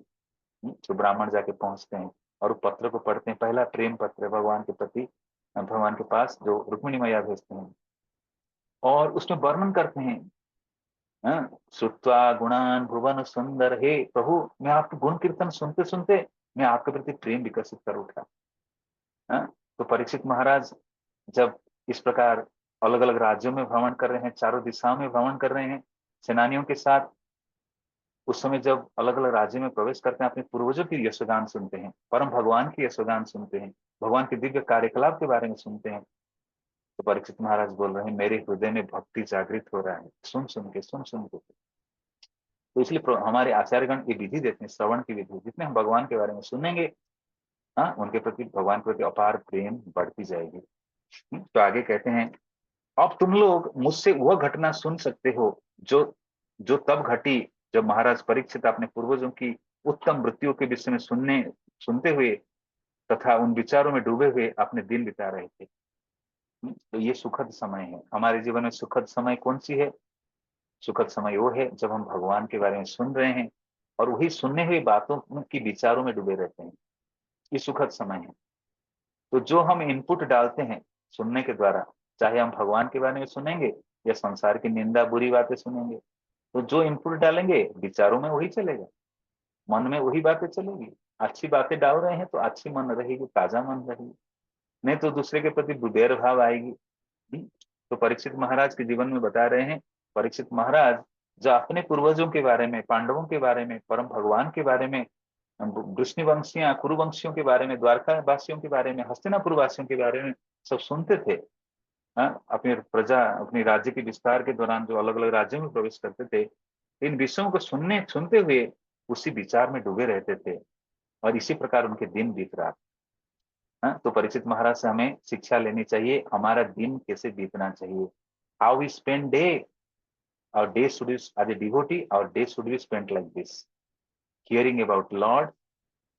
तो ब्राह्मण जाके पहुंचते हैं और पत्र को पढ़ते हैं, पहला प्रेम पत्र भगवान के प्रति, भगवान के पास जो रुक्मिणी मैया भेजते हैं, और उसमें वर्णन करते हैं श्रुत्वा गुणान भुवन सुंदर, हे प्रभु मैं आपके गुण कीर्तन सुनते सुनते मैं आपके प्रति प्रेम विकसित कर उठा। तो परीक्षित महाराज जब इस प्रकार अलग अलग राज्यों में भ्रमण कर रहे हैं, चारों दिशाओं में भ्रमण कर रहे हैं सेनानियों के साथ, उस समय जब अलग अलग राज्य में प्रवेश करते हैं, अपने पूर्वजों की यशोगान सुनते हैं, परम भगवान की यशोगान सुनते हैं, भगवान के दिव्य कार्यकलाप के बारे में सुनते हैं। तो परीक्षित महाराज बोल रहे हैं मेरे हृदय में भक्ति जागृत हो रहा है, सुन सुन के। तो इसलिए हमारे आचार्यगण ये विधि देते हैं, श्रवण की विधि। जितने हम भगवान के बारे में सुनेंगे, उनके प्रति, भगवान के प्रति अपार प्रेम बढ़ती जाएगी। तो आगे कहते हैं, अब तुम लोग मुझसे वह घटना सुन सकते हो जो जो तब घटी जब महाराज परीक्षित अपने पूर्वजों की उत्तम मृत्यु के विषय में सुनते हुए तथा उन विचारों में डूबे हुए अपने दिन बिता रहे थे। तो ये सुखद समय है हमारे जीवन में। सुखद समय कौन सी है? सुखद समय वो है जब हम भगवान के बारे में सुन रहे हैं और वही सुनने हुई बातों की विचारों में डूबे रहते हैं। ये सुखद समय है। तो जो हम इनपुट डालते हैं सुनने के द्वारा, चाहे हम भगवान के बारे में सुनेंगे या संसार की निंदा बुरी बातें सुनेंगे, तो जो इनपुट डालेंगे विचारों में वही चलेगा, मन में वही बातें चलेगी। अच्छी बातें डाल रहे हैं तो अच्छी मन रहेगी, ताजा मन रहेगी, नहीं तो दूसरे के प्रति बुदेर भाव आएगी। तो परीक्षित महाराज के जीवन में बता रहे हैं, परीक्षित महाराज जो अपने पूर्वजों के बारे में, पांडवों के बारे में, परम भगवान के बारे में, वृष्णिवंशियां कुरुवंशियों के बारे में, द्वारका वासियों के बारे में, हस्तिनापुर वासियों के बारे में सब सुनते थे। अपनी प्रजा, अपनी राज्य के विस्तार के दौरान जो अलग अलग राज्यों में प्रवेश करते थे, इन विषयों को सुनते हुए उसी विचार में डूबे रहते थे और इसी प्रकार उनके दिन बीत रहा। तो परीक्षित महाराज से हमें शिक्षा लेनी चाहिए, हमारा दिन कैसे बीतना चाहिए। How we spend day, our day should be, as a devotee, our day should be spent like this: hearing about Lord,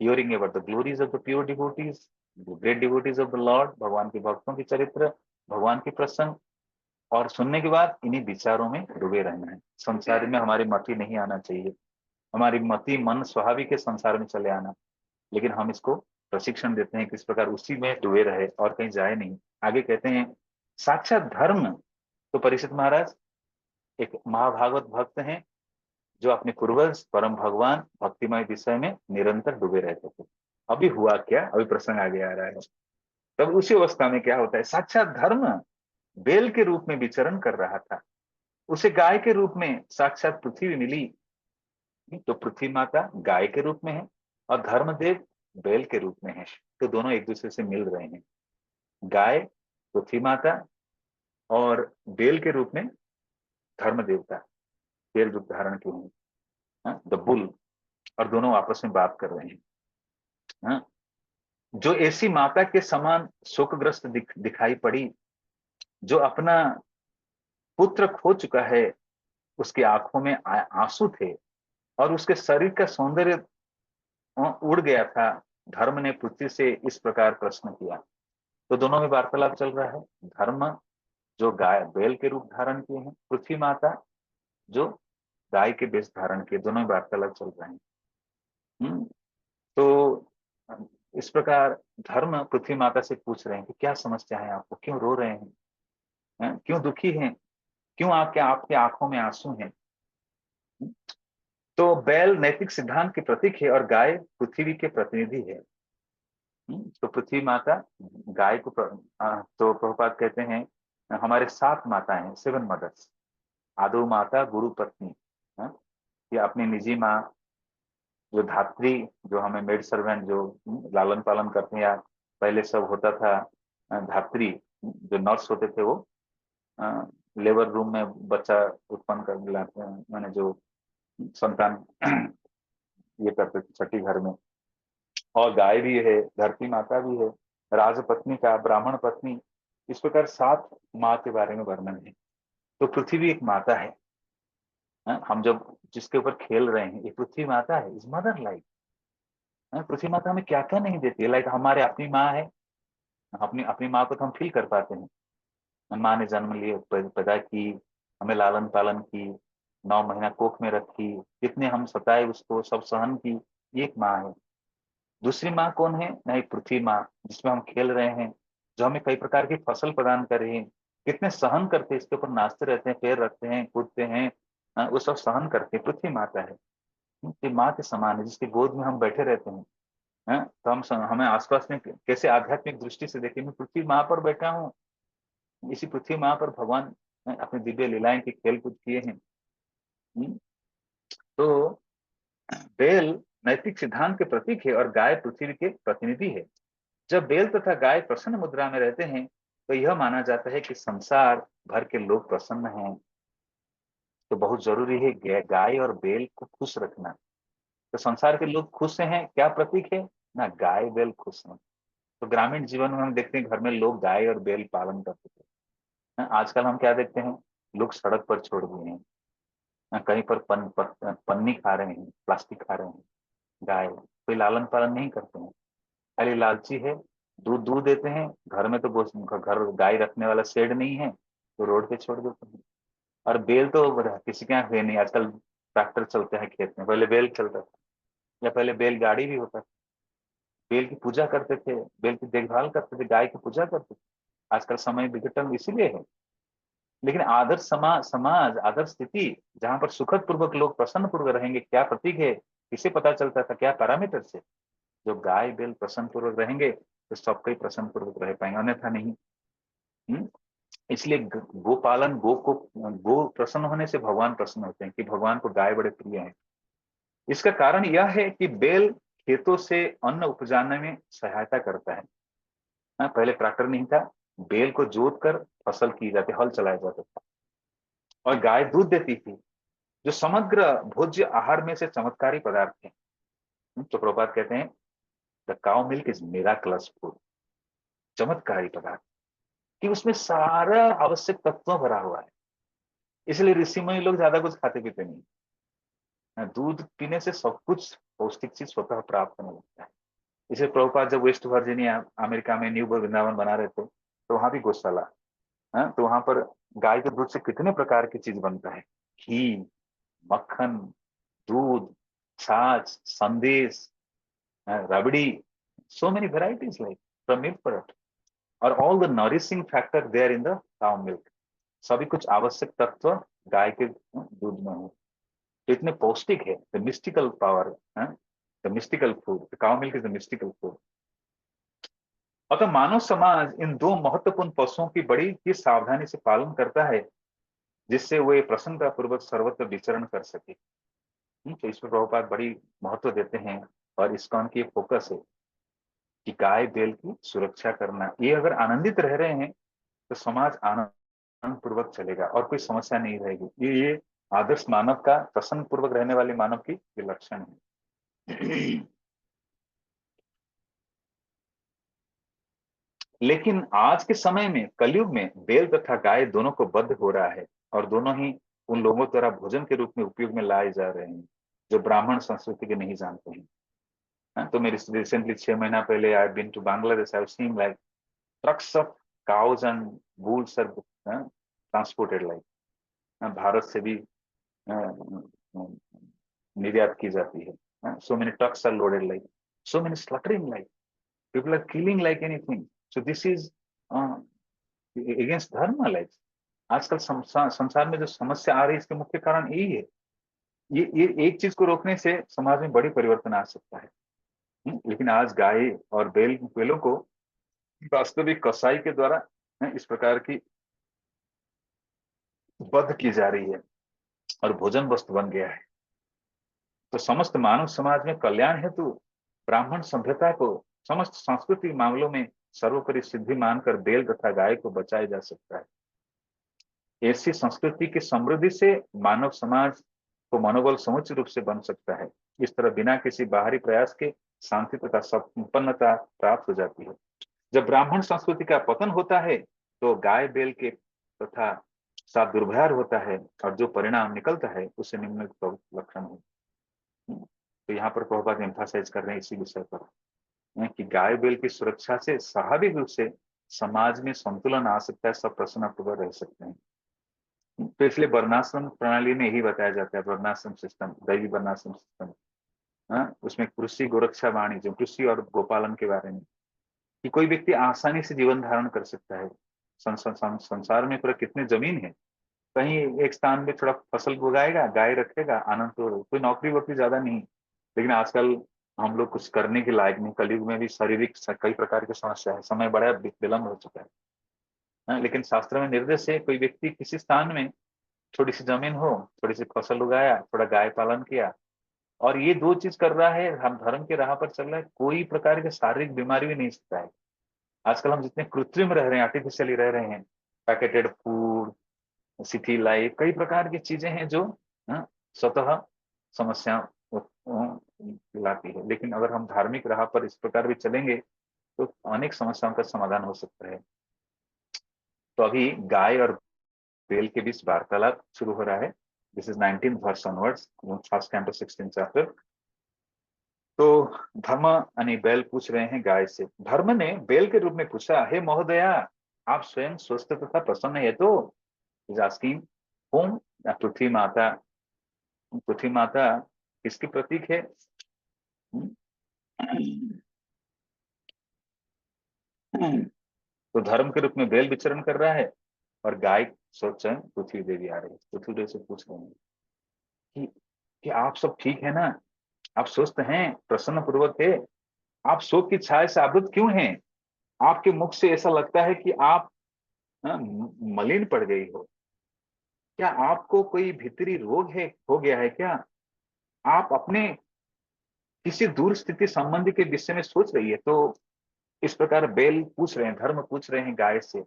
hearing about the glories of the pure devotees, the great devotees of the Lord, भगवान के भक्तों की चरित्र, भगवान की प्रसंग, और सुनने के बाद इन्हीं विचारों में डूबे रहना है। संसार में हमारी मति नहीं आना चाहिए, हमारी मति मन स्वाभाविक है संसार में चले आना, लेकिन हम इसको प्रशिक्षण देते हैं किस प्रकार उसी में डूबे रहे और कहीं जाए नहीं। आगे कहते हैं साक्षात धर्म। तो परीक्षित महाराज एक महाभागवत भक्त हैं जो अपने पूर्वज परम भगवान भक्तिमय विषय में निरंतर डूबे रहते थे। अभी हुआ क्या, अभी प्रसंग आगे आ रहा है। तब उसी अवस्था में क्या होता है, साक्षात धर्म बेल के रूप में विचरण कर रहा था, उसे गाय के रूप में साक्षात पृथ्वी मिली। तो पृथ्वी माता गाय के रूप में है और धर्मदेव बैल के रूप में है। तो दोनों एक दूसरे से मिल रहे हैं, गाय पृथ्वी माता और बैल के रूप में धर्म देवता, बैल रूप धारण किए हैं, द बुल। और दोनों आपस में बात कर रहे हैं। हाँ? जो ऐसी माता के समान शोकग्रस्त दिखाई पड़ी, जो अपना पुत्र खो चुका है, उसकी आंखों में आंसू थे और उसके शरीर का सौंदर्य उड़ गया था। धर्म ने पृथ्वी से इस प्रकार प्रश्न किया। तो दोनों में वार्तालाप चल रहा है। धर्म जो गाय बैल के रूप धारण किए हैं, पृथ्वी माता जो गाय के वेश धारण किए, दोनों में वार्तालाप चल रहे हैं। तो इस प्रकार धर्म पृथ्वी माता से पूछ रहे हैं कि क्या समस्या है आपको, क्यों रो रहे हैं, क्यों दुखी हैं, क्यों आपके आपके आंखों में आंसू हैं। तो बैल नैतिक सिद्धांत के प्रतीक है और गाय पृथ्वी के प्रतिनिधि है। तो पृथ्वी माता गाय को तो प्रभुपाद कहते हैं हमारे 7 माताएं हैं, 7 मदर्स। आदो माता गुरु पत्नी, या अपनी निजी माँ जो धात्री, जो हमें मेड सर्वेंट जो लालन पालन करते हैं, या पहले सब होता था धात्री जो नर्स होते थे, वो लेबर रूम में बच्चा उत्पन्न कर लाते हैं, मैंने जो संतान ये करते थे छठी घर में। और गाय भी है, धरती माता भी है, राजपत्नी का, ब्राह्मण पत्नी। इस प्रकार 7 माँ के बारे में वर्णन है। तो पृथ्वी एक माता है। हम जब जिसके ऊपर खेल रहे हैं, ये पृथ्वी माता है, इज मदर लाइक। पृथ्वी माता हमें क्या क्या नहीं देती है, लाइक हमारे अपनी माँ है। अपनी अपनी माँ को तो हम फील कर पाते हैं। माँ ने जन्म लिए, पैदा की, हमें लालन पालन की, 9 महीना कोख में रखी, कितने हम सताए उसको, सब सहन की, ये एक माँ है। दूसरी माँ कौन है, नहीं पृथ्वी माँ, जिसमें हम खेल रहे हैं, जो हमें कई प्रकार की फसल प्रदान कर रही है, कितने सहन करते हैं, इसके ऊपर नाचते रहते हैं, पैर रखते हैं, कूदते हैं, वो सब सहन करते हैं, पृथ्वी माता है। ये माँ के समान है, जिसके गोद में हम बैठे रहते हैं। तो हमें आसपास में कैसे आध्यात्मिक दृष्टि से देखें, मैं पृथ्वी माँ पर बैठा हूँ, इसी पृथ्वी माँ पर भगवान अपने दिव्य लीलाएं की खेल कूद किए हैं। तो बैल नैतिक सिद्धांत के प्रतीक है और गाय पृथ्वी के प्रतिनिधि है। जब बैल तथा गाय प्रसन्न मुद्रा में रहते हैं, तो यह माना जाता है कि संसार भर के लोग प्रसन्न हैं। तो बहुत जरूरी है गाय और बैल को खुश रखना। तो संसार के लोग खुश हैं, क्या प्रतीक है ना, गाय बैल खुश हैं। तो ग्रामीण जीवन में हम देखते हैं घर में लोग गाय और बैल पालन करते थे। आजकल हम क्या देखते हैं, लोग सड़क पर छोड़ दिए हैं, कहीं पर पन्नी खा रहे हैं, प्लास्टिक खा रहे हैं। गाय कोई लालन पालन नहीं करते हैं, खाली लालची है, दूध दूध देते हैं। घर में तो घर गाय रखने वाला शेड नहीं है, तो रोड पे छोड़ देते हैं। और बेल तो किसी के यहाँ है नहीं, आजकल ट्रैक्टर चलते हैं खेत में, पहले बेल चलता था, या पहले बैल गाड़ी भी होता था। बैल की पूजा करते थे, बैल की देखभाल करते थे, गाय की पूजा करते थे। आजकल समय विघटन इसीलिए है। लेकिन आदर्श समाज आदर्श स्थिति जहां पर सुखद पूर्वक लोग प्रसन्न पूर्वक रहेंगे, क्या प्रतीक है, किसे पता चलता था, क्या पैरामीटर से, जो गाय बैल प्रसन्न पूर्वक रहेंगे तो सबको ही प्रसन्न पूर्वक रह पाएंगे, अन्यथा नहीं। हम्म? इसलिए गोपालन गो प्रसन्न होने से भगवान प्रसन्न होते हैं, कि भगवान को गाय बड़े प्रिय हैं। इसका कारण यह है कि बैल खेतों से अन्न उपजाने में सहायता करता है। पहले ट्रैक्टर नहीं था, बैल को जोत कर फसल की जाती, हल चलाया जाता था। और गाय दूध देती थी, जो समग्र भोज्य आहार में से चमत्कारी पदार्थ है। तो प्रभुपाद कहते हैं the cow milk is miraculous food, चमत्कारी पदार्थ, कि उसमें सारा आवश्यक तत्व भरा हुआ है। इसलिए ऋषि मुनि लोग ज्यादा कुछ खाते पीते नहीं, दूध पीने से सब कुछ पौष्टिक चीज स्वतः प्राप्त होने लगता है। इसलिए प्रभुपाद जब वेस्ट वर्जीनिया अमेरिका में न्यू वृंदावन बना रहे थे, तो वहां भी गौशाला, तो वहां पर गाय के दूध से कितने प्रकार की चीज बनता है, घी, मक्खन, दूध, छाछ, संदेश, रबड़ी, so many varieties like from milk product और all the nourishing factor there in the cow milk, सभी कुछ आवश्यक तत्व गाय के दूध में है। तो इतने पौष्टिक है, the mystical power, the mystical food, the cow milk is the mystical food. अतः मानव समाज इन दो महत्वपूर्ण पशुओं की बड़ी ही सावधानी से पालन करता है, जिससे वे प्रसन्नता पूर्वक सर्वत्र विचरण कर सके। तो इस पर प्रभुपाद बड़ी महत्व देते हैं और इसका उनकी फोकस है कि गाय बैल की सुरक्षा करना। ये अगर आनंदित रह रहे हैं तो समाज आनंद पूर्वक चलेगा और कोई समस्या नहीं रहेगी। ये आदर्श मानव का, प्रसन्न पूर्वक रहने वाले मानव की ये लक्षण है। लेकिन आज के समय में, कलयुग में, बैल तथा गाय दोनों को बद्ध हो रहा है और दोनों ही उन लोगों द्वारा भोजन के रूप में उपयोग में लाए जा रहे हैं जो ब्राह्मण संस्कृति के नहीं जानते हैं। तो मेरी रिसेंटली 6 महीना पहले I been to Bangladesh, I seen like trucks of cows and bulls are transported, like Bharat से भी निर्यात की जाती है। So many trucks are loaded, like so many slaughtering, like people are killing like anything. So this is against dharma, like आजकल संसार में जो समस्या आ रही है इसके मुख्य कारण यही है। ये एक चीज को रोकने से समाज में बड़ी परिवर्तन आ सकता है। लेकिन आज गाय और बैलों को वास्तविक कसाई के द्वारा इस प्रकार की वध की जा रही है और भोजन वस्तु बन गया है। तो समस्त मानव समाज में कल्याण हेतु ब्राह्मण सभ्यता को समस्त सांस्कृतिक मामलों में सर्वोपरि सिद्धि मानकर बैल तथा गाय को बचाया जा सकता है। ऐसी संस्कृति की समृद्धि से मानव समाज को मनोबल समुचित रूप से बन सकता है। इस तरह बिना किसी बाहरी प्रयास के शांति तथा संपन्नता प्राप्त हो जाती है। जब ब्राह्मण संस्कृति का पतन होता है तो गाय बैल के तथा साथ दुर्व्यवहार होता है और जो परिणाम निकलता है उसे निम्नलिखित लक्षण है। तो यहाँ पर प्रभुपाद एम्फासाइज कर रहे हैं इसी विषय पर कि गाय बैल की सुरक्षा से स्वाभाविक रूप से समाज में संतुलन आ सकता है, सब प्रसन्नपूर्वक रह सकते हैं। तो इसलिए वर्णाश्रम प्रणाली में यही बताया जाता है, वर्णाश्रम सिस्टम, दैवी वर्णाश्रम सिस्टम। उसमें कृषि गोरक्षा वाणिज्य, कृषि और गोपालन के बारे में कि कोई व्यक्ति आसानी से जीवन धारण कर सकता है। संसार में पूरा कितने जमीन है, कहीं एक स्थान में थोड़ा फसल उगाएगा, गाय रखेगा, आनंद तो कोई नौकरी वोकरी ज्यादा नहीं। लेकिन आजकल हम लोग कुछ करने के लायक नहीं, कलयुग में भी शारीरिक कई प्रकार की समस्या है, समय बड़ा विलंब हो चुका है। लेकिन शास्त्र में निर्देश है, कोई व्यक्ति किसी स्थान में थोड़ी सी जमीन हो, थोड़ी सी फसल उगाया, थोड़ा गाय पालन किया और ये दो चीज कर रहा है, हम धर्म के राह पर चल रहा है, कोई प्रकार की शारीरिक बीमारी भी नहीं सकता है। आजकल हम जितने कृत्रिम रह रहे हैं, आर्टिफिशियली रह रहे हैं, पैकेटेड फूड, सिटी लाइफ, कई प्रकार की चीजें हैं जो स्वतः समस्या लाती है। लेकिन अगर हम धार्मिक राह पर इस प्रकार भी चलेंगे तो अनेक समस्याओं का समाधान हो सकता है। तो अभी गाय और बैल के बीच वार्तालाप शुरू हो रहा है। This is 19th verse onwards, first canto 16th chapter. तो धर्म यानी बैल पूछ रहे हैं गाय से। धर्म ने बैल के रूप में पूछा, हे महोदया, आप स्वयं स्वस्थ तथा प्रसन्न है तो? इज आस्किंग होम, पृथ्वी माता। पृथ्वी माता किसकी प्रतीक है? तो धर्म के रूप में बैल विचरण कर रहा है और गाय स्वयं पृथ्वी देवी आ रही है। पृथ्वी देवी से पूछ रहे हैं कि, कि आप सब ठीक है ना, आप स्वस्थ हैं, प्रसन्न पूर्वक है, आप शोक की छाया से आवृत क्यों हैं? आपके मुख से ऐसा लगता है कि आप मलिन पड़ गई हो। क्या आपको कोई भीतरी रोग है, हो गया है क्या? आप अपने किसी दूर स्थिति संबंधी के विषय में सोच रही है? तो इस प्रकार बैल पूछ रहे हैं, धर्म पूछ रहे हैं गाय से,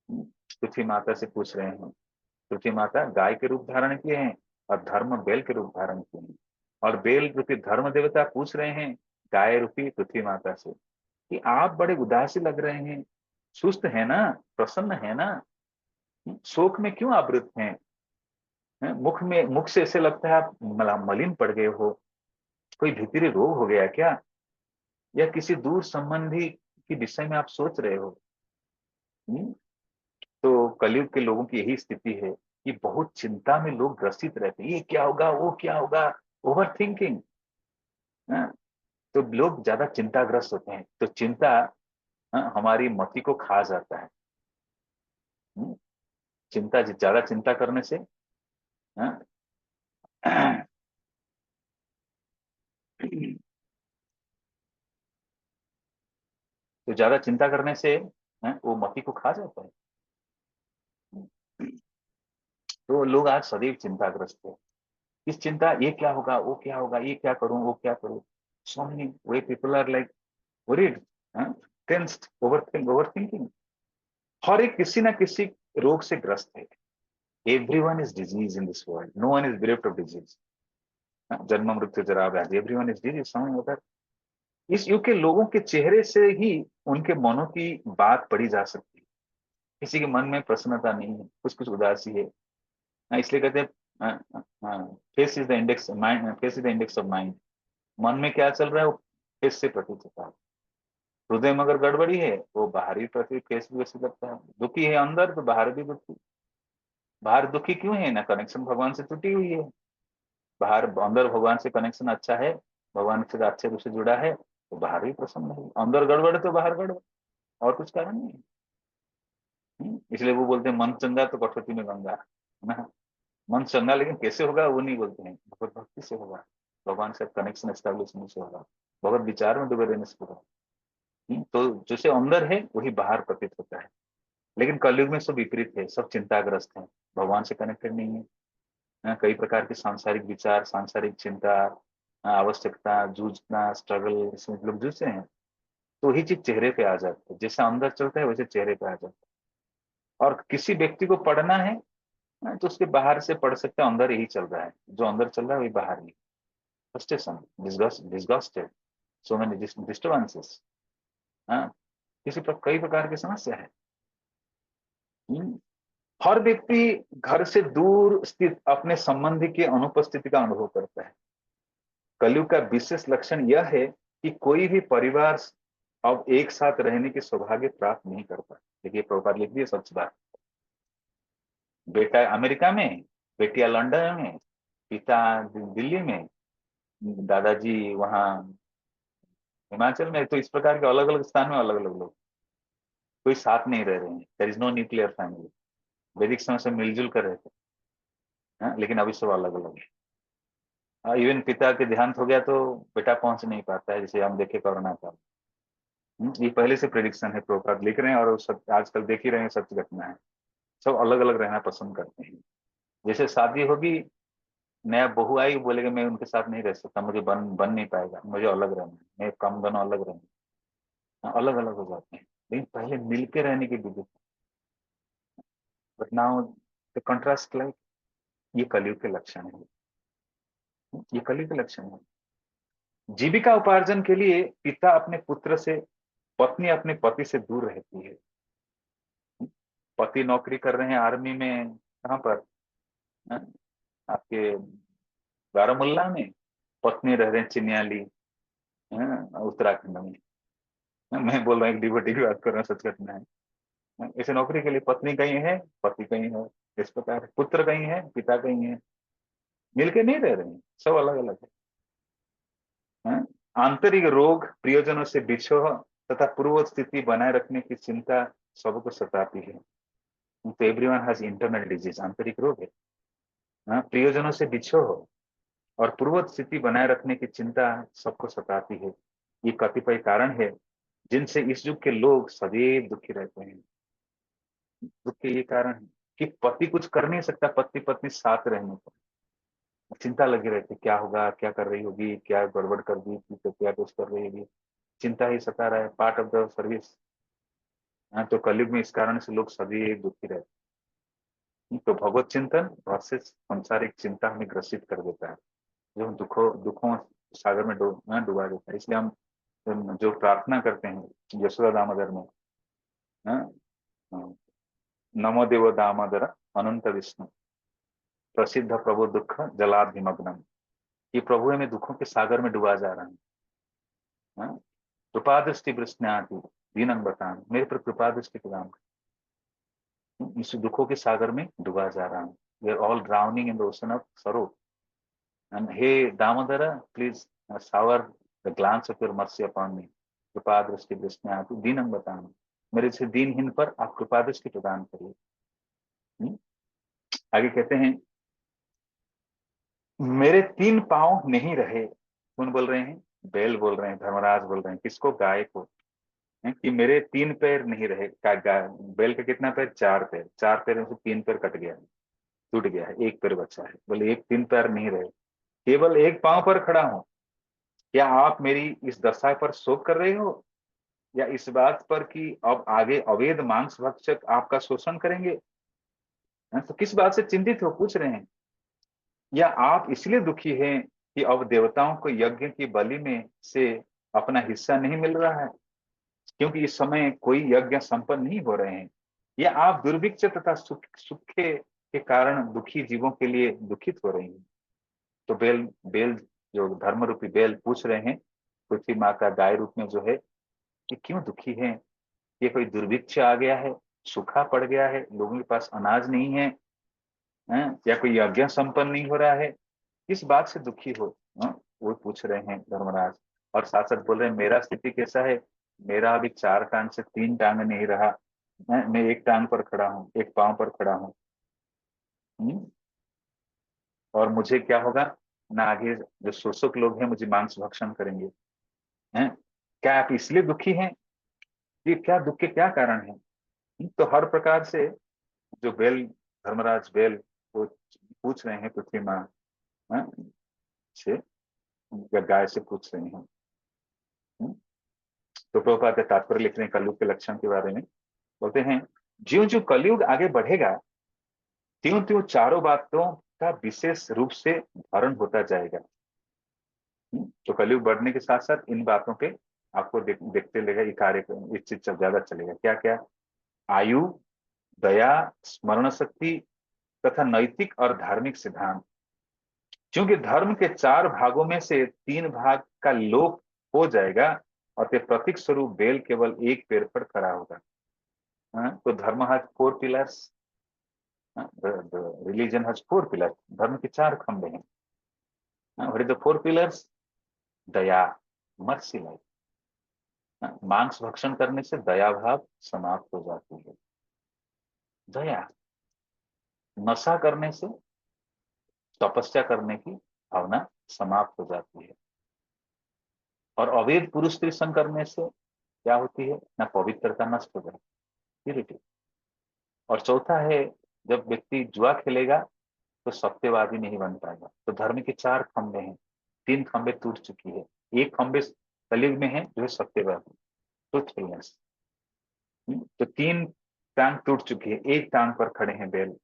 पृथ्वी माता से पूछ रहे हैं। पृथ्वी माता गाय के रूप धारण किए हैं और धर्म बैल के रूप धारण किए हैं। और बैल रूपी धर्म देवता पूछ रहे हैं गाय रूपी पृथ्वी माता से कि आप बड़े उदासी लग रहे हैं, सुस्त है ना, प्रसन्न है ना, शोक में क्यों आवृत हैं? मुख से ऐसे लगता है आप मलिन पड़ गए हो, कोई भीतरी रोग हो गया क्या, या किसी दूर संबंधी के विषय में आप सोच रहे हो? तो कलयुग के लोगों की यही स्थिति है कि बहुत चिंता में लोग ग्रसित रहते हैं, ये क्या होगा, वो क्या होगा, ओवर थिंकिंग। तो लोग ज्यादा चिंताग्रस्त होते हैं, तो चिंता हमारी मति को खा जाता है। हम्म, चिंता, ज्यादा चिंता करने से हाँ, तो ज्यादा चिंता करने से वो मति को खा जाता है। तो लोग आज सदैव चिंताग्रस्त है। इस चिंता, ये क्या होगा, वो क्या होगा, ये क्या करूं, वो क्या करूं। So many way people are like worried, tensed, over thinking. हर एक किसी ना किसी रोग से ग्रस्त है। Everyone is disease in this world, no one is bereft of disease. जन्म मृत्यु जरा व्याधि, एवरीवन इज डिजीज, समझ होता है। इस युग के लोगों के चेहरे से ही उनके मनों की बात पढ़ी जा सकती है। किसी के मन में प्रसन्नता नहीं है, कुछ कुछ उदासी है। इसलिए कहते हैं face is the index mind, face is the index of mind. मन में क्या चल रहा है वो फेस से प्रतीत होता है। हृदय में अगर गड़बड़ी है वो बाहरी प्रति फेस भी वैसे लगता है। दुखी है अंदर तो बाहर भी दुखी। बाहर दुखी क्यों है ना, कनेक्शन भगवान से टूटी हुई है। बाहर, अंदर भगवान से कनेक्शन अच्छा है, भगवान से अच्छे रूप से जुड़ा है, तो बाहर भी प्रसन्न है। अंदर गड़बड़ है तो बाहर गड़बड़, और कुछ कारण नहीं है। इसलिए वो बोलते हैं मन चंगा तो कटौती में गंगा, है ना। मन चंगा लेकिन कैसे होगा वो नहीं बोलते हैं, भगवत भक्ति से होगा, भगवान से कनेक्शन एस्टेब्लिश होने से होगा, भगवत विचार में डूबे रहने से होगा। तो जैसे अंदर है वही बाहर प्रतीत होता है। लेकिन कलयुग में सब विपरीत है, सब चिंताग्रस्त हैं, भगवान से कनेक्टेड नहीं है। कई प्रकार के सांसारिक विचार, सांसारिक चिंता, आवश्यकता, जूझना, स्ट्रगल, इसमें लोग जूझते हैं। तो वही चीज चेहरे पे आ जाती है, जैसा अंदर चलता है वैसे चेहरे पे आ जाता है। और किसी व्यक्ति को पढ़ना है तो उसके बाहर से पढ़ सकते हैं, अंदर यही चल रहा है, जो अंदर चल रहा है वही बाहर ही। Frustration, disgusted, so many disturbances, कई प्रकार की समस्या है। हम्म, हर व्यक्ति घर से दूर स्थित अपने संबंधी की अनुपस्थिति का अनुभव करता है। कलयुग का विशेष लक्षण यह है कि कोई भी परिवार अब एक साथ रहने की सौभाग्य प्राप्त नहीं कर पाए। देखिए प्रभुपाद लिख दिए सच बात। बेटा अमेरिका में, बेटियां लंदन में, पिता दिल्ली में, दादाजी वहाँ हिमाचल में। तो इस प्रकार के अलग अलग स्थान में अलग अलग लोग, कोई साथ नहीं रह रहे हैं। There is no nuclear family. वैदिक समय से मिलजुल कर रहते हैं, लेकिन अभी सब अलग अलग है। इवन पिता के देहांत हो गया तो बेटा पहुंच नहीं पाता है, जैसे हम देखे कोरोना का। ये पहले से प्रेडिक्शन है, प्रभुपाद लिख रहे हैं, और वो सब आजकल देख ही रहे हैं, सच घटना है। सब अलग अलग रहना पसंद करते हैं। जैसे शादी होगी, नया बहू आई, बोलेगा मैं उनके साथ नहीं रह सकता, मुझे बन नहीं पाएगा, मुझे अलग रहना है, मैं कम दोनों अलग रहना। अलग अलग हो जाते हैं, लेकिन पहले मिलके रहने की विधि। But now the contrast like, ये कलयुग के लक्षण है। ये कलयुग के लक्षण है। जीविका उपार्जन के लिए पिता अपने पुत्र से, पत्नी अपने पति से दूर रहती है। पति नौकरी कर रहे हैं आर्मी में, कहाँ पर, हाँ, आपके बारामूला में। पत्नी रह रहे हैं चिन्याली, उत्तराखंड में। मैं बोल रहा हूँ एक डिवोटी की बात कर रहा हूँ, सच घटना है। ऐसे नौकरी के लिए पत्नी कहीं है, पति कहीं है। इस प्रकार पुत्र कहीं है, पिता कहीं है, मिलके नहीं रह रहे हैं, सब अलग अलग है। आंतरिक रोग, प्रियजनों से बिछोह तथा पूर्व स्थिति बनाए रखने की चिंता सबको सताती है। तो एवरीवन हैज इंटरनल डिजीज, आंतरिक रोग है। प्रियजनों से बिछोह और पूर्व स्थिति बनाए रखने की चिंता सबको सताती है। ये कतिपय कारण है जिनसे इस युग के लोग सदैव दुखी रहते हैं। दुख के ये कारण है कि पति कुछ कर नहीं सकता, पति पत्नी साथ रहने पर चिंता लगी रहती, क्या होगा, क्या कर रही होगी, क्या गड़बड़ कर दी तो क्या कुछ कर रही होगी। चिंता ही सता रहा है, पार्ट ऑफ द सर्विस। तो कलयुग में इस कारण से लोग सदैव दुखी रहते हैं। तो भगवत चिंतन वर्सेस संसारिक चिंता हमें ग्रसित कर देता है, जो दुखों दुखों सागर में डुबा देता है। इसलिए हम जो प्रार्थना करते हैं यशोदा दामोदर में, हाँ, हाँ, नमो देव दामोदर अनंत विष्णु प्रसिद्ध प्रभु दुख जलाधिमग्नम। ये प्रभु हमें दुखों के सागर में डुबा जा रहा है। हाँ? कृपा दृष्टि वृष्णाति दीनंग बतान, मेरे पर कृपा दृष्टि प्रदान कर। इस दुखों के सागर में डूबा जा रहा हूँ। We are all drowning in the ocean of sorrow. And हे Damodar, please shower the glance of your mercy upon me. कृपा दृष्टि दृष्टि आप दीनम बताना, मेरे से दीनहीन पर आप कृपा दृष्टि प्रदान करिए। आगे कहते हैं, मेरे तीन पांव नहीं रहे। कौन बोल रहे हैं? बैल बोल रहे हैं, धर्मराज बोल रहे हैं। किसको? गाय को। हैं कि मेरे तीन पैर नहीं रहे। बैल का कितना पैर? चार पैर। चार पैर में से तीन पैर कट गया है, टूट गया है, एक पैर बचा है। बोले एक तीन पैर नहीं रहे, केवल एक पांव पर खड़ा हूं। क्या आप मेरी इस दशा पर शोक कर रहे हो, या इस बात पर कि अब आगे अवैध मांस भक्षक आपका शोषण करेंगे? तो किस बात से चिंतित हो, पूछ रहे हैं। या आप इसलिए दुखी हैं कि अब देवताओं को यज्ञ की बलि में से अपना हिस्सा नहीं मिल रहा है, क्योंकि इस समय कोई यज्ञ संपन्न नहीं हो रहे हैं? या आप दुर्भिक्ष तथा सुखे के कारण दुखी जीवों के लिए दुखित हो रही हैं? तो बेल बेल जो धर्म रूपी बेल पूछ रहे हैं पृथ्वी माँ का गाय रूप में जो है, कि क्यों दुखी है? ये कोई दुर्भिक्ष आ गया है, सूखा पड़ गया है, लोगों के पास अनाज नहीं है, या कोई यज्ञ संपन्न नहीं हो रहा है? किस बात से दुखी हो? वो पूछ रहे हैं धर्मराज। और साथ साथ बोल रहे हैं, मेरा स्थिति कैसा है? मेरा अभी चार टांग से तीन टांग नहीं रहा, मैं एक टांग पर खड़ा हूँ, एक पांव पर खड़ा हूँ। और मुझे क्या होगा ना, आगे जो शोषक लोग हैं मुझे मांस भक्षण करेंगे। हैं? क्या आप इसलिए दुखी हैं? ये क्या दुख के क्या कारण है? तो हर प्रकार से जो बेल, धर्मराज बेल, वो पूछ रहे हैं पृथ्वी माँ हैं, से, या गाय से पूछ रहे हैं। तो प्रभुपाद तात्पर्य लिख रहे हैं कलयुग के लक्षण के बारे में। बोलते हैं, ज्यों ज्यों कलयुग आगे बढ़ेगा, त्यों त्यों चारों बातों का विशेष रूप से धारण होता जाएगा। तो कलयुग बढ़ने के साथ साथ इन बातों पे आपको देखते लगेगा, ये कार्य इस चीज ज्यादा चलेगा। क्या क्या? आयु, दया, स्मरण शक्ति तथा नैतिक और धार्मिक सिद्धांत। क्योंकि धर्म के चार भागों में से तीन भाग का लोप हो जाएगा, और ते प्रतीक स्वरूप बेल केवल एक पैर पर खड़ा होगा। तो धर्म has four pillars, religion has four pillars. धर्म के चार खंभे हैं। What is the four pillars? Daya, mercy like. मांस भक्षण करने से दया भाव समाप्त हो जाती है। दया। नशा करने से तपस्या करने की भावना समाप्त हो जाती है। और अवैध पुरुष स्त्री संग करने से क्या होती है ना, पवित्रता नष्ट हो जाती है, प्यूरिटी। और चौथा है, जब व्यक्ति जुआ खेलेगा तो सत्यवादी नहीं बन पाएगा। तो धर्म के चार खंबे हैं, तीन खंबे टूट चुकी है, एक खंबे कलयुग में है जो है सत्यवादी, ट्रुथफुलनेस। तो तीन टांग टूट चुकी है, एक टांग पर खड़े हैं बैल।